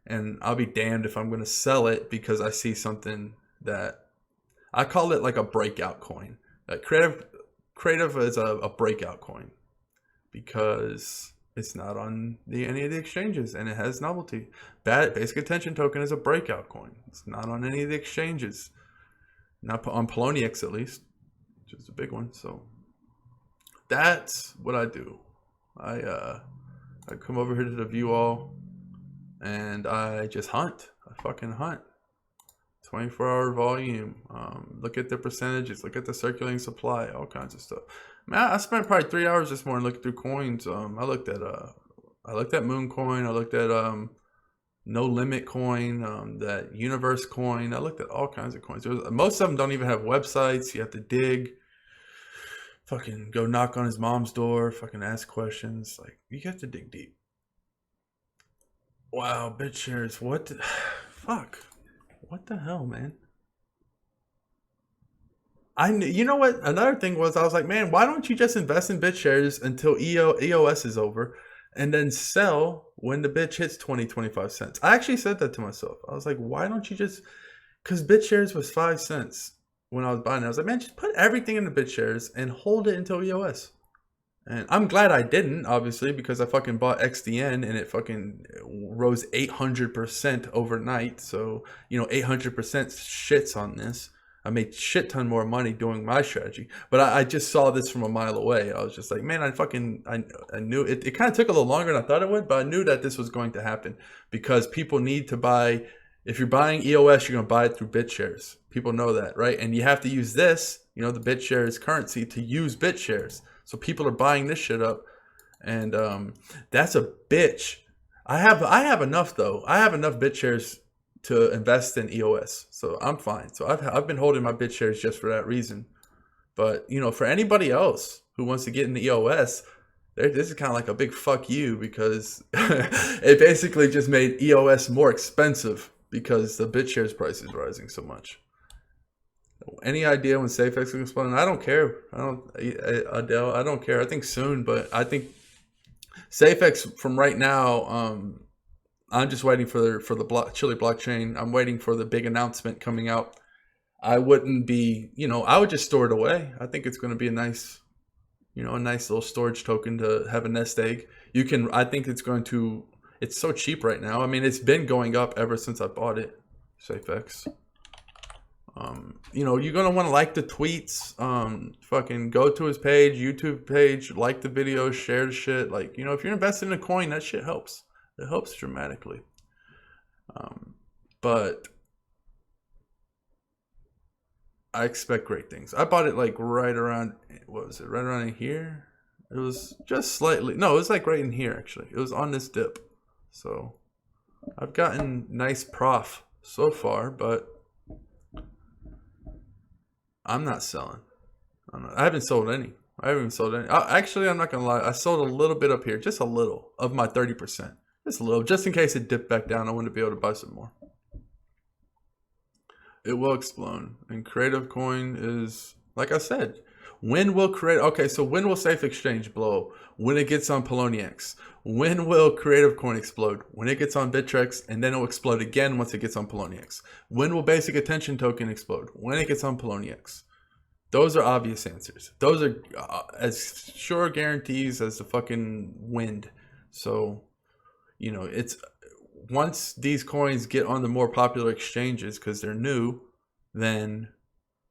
Speaker 1: and I'll be damned if I'm going to sell it because I see something that I call it like a breakout coin. Like creative is a breakout coin because it's not on any of the exchanges and it has novelty. Basic attention token is a breakout coin. It's not on any of the exchanges, not on Poloniex at least, which is a big one. So that's what I do. I come over here to the view all and I just hunt. I fucking hunt. 24-hour volume. Look at the percentages. Look at the circulating supply. All kinds of stuff. Man, I spent probably 3 hours this morning looking through coins. I looked at Moon Coin. I looked at No Limit Coin. That Universe Coin. I looked at all kinds of coins. Most of them don't even have websites. You have to dig. Fucking go knock on his mom's door. Fucking ask questions. Like, you have to dig deep. Wow, BitShares. What the fuck? What the hell, man? You know what? Another thing was, I was like, man, why don't you just invest in BitShares until EOS is over and then sell when the bitch hits 20, 25 cents? I actually said that to myself. I was like, why don't you just, because BitShares was 5 cents when I was buying it. I was like, man, just put everything into BitShares and hold it until EOS. And I'm glad I didn't, obviously, because I fucking bought XDN and it fucking rose 800% overnight. So, 800% shits on this. I made shit ton more money doing my strategy. But I just saw this from a mile away. I was just like, man, I knew it. It kind of took a little longer than I thought it would, but I knew that this was going to happen because people need to buy. If you're buying EOS, you're going to buy it through BitShares. People know that, right? And you have to use this, the BitShares currency to use BitShares. So people are buying this shit up, and that's a bitch. I have enough though. I have enough BitShares to invest in EOS, so I'm fine. So I've been holding my BitShares just for that reason. But for anybody else who wants to get into EOS, this is kind of like a big fuck you because it basically just made EOS more expensive because the BitShares price is rising so much. Any idea when SafeX will explode? I don't care. Adele, I don't care. I think soon, but I think SafeX from right now. I'm just waiting for the Chile blockchain. I'm waiting for the big announcement coming out. I wouldn't be, I would just store it away. I think it's going to be a nice little storage token to have a nest egg. I think it's so cheap right now. I mean, it's been going up ever since I bought it, SafeX. You're going to want to like the tweets, fucking go to his page, YouTube page, like the video, share the shit. Like, if you're investing in a coin, that shit helps. It helps dramatically. But I expect great things. I bought it like right around, what was it? Right around in here? It was just slightly, no, it was like right in here actually. It was on this dip. So I've gotten nice prof so far, but I'm not selling. I haven't sold any. Actually, I'm not going to lie. I sold a little bit up here. Just a little of my 30%. Just a little. Just in case it dipped back down. I want to be able to buy some more. It will explode. And Creative Coin is, like I said, when will Safe Exchange blow? When it gets on Poloniex. When will Creative Coin explode? When it gets on Bittrex, and then it'll explode again once it gets on Poloniex. When will Basic Attention Token explode? When it gets on Poloniex. Those are obvious answers. Those are as sure guarantees as the fucking wind. So, it's once these coins get on the more popular exchanges because they're new, then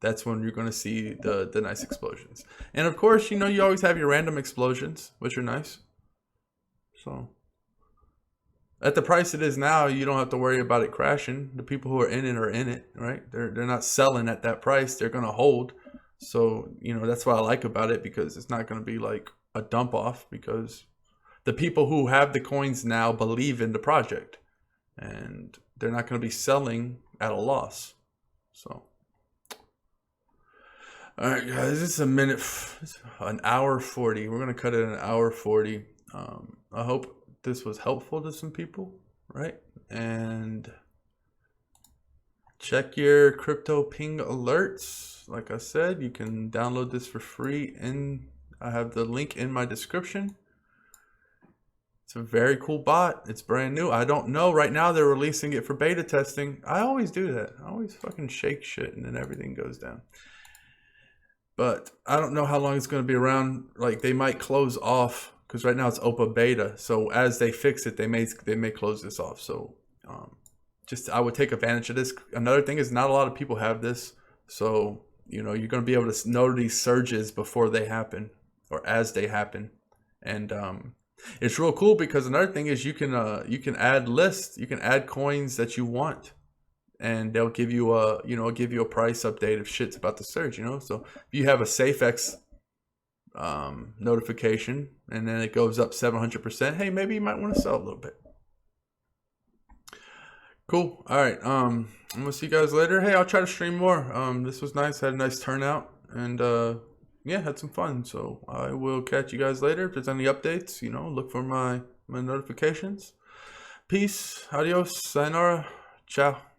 Speaker 1: that's when you're going to see the nice explosions. And of course, you always have your random explosions, which are nice. So at the price it is now, you don't have to worry about it crashing. The people who are in it, right? They're not selling at that price. They're going to hold. So, that's what I like about it, because it's not going to be like a dump off, because the people who have the coins now believe in the project and they're not going to be selling at a loss. So, all right, guys, this is an hour 40. We're going to cut it an hour 40. I hope this was helpful to some people, right? And check your Cryptoping alerts. Like I said, you can download this for free, and I have the link in my description. It's a very cool bot. It's brand new. I don't know. Right now they're releasing it for beta testing. I always do that. I always fucking shake shit and then everything goes down. But I don't know how long it's going to be around. Like, they might close off because right now it's open beta. So as they fix it, they may close this off. So just I would take advantage of this. Another thing is not a lot of people have this. So, you know, you're going to be able to know these surges before they happen or as they happen. And it's real cool because another thing is you can add lists. You can add coins that you want. And they'll give you a price update if shit's about to surge, you know. So if you have a SafeX notification and then it goes up 700%, hey, maybe you might want to sell a little bit. Cool. All right. I'm gonna see you guys later. Hey, I'll try to stream more. This was nice. Had a nice turnout, and yeah, had some fun. So I will catch you guys later. If there's any updates, you know, look for my notifications. Peace. Adios. Sayonara. Ciao.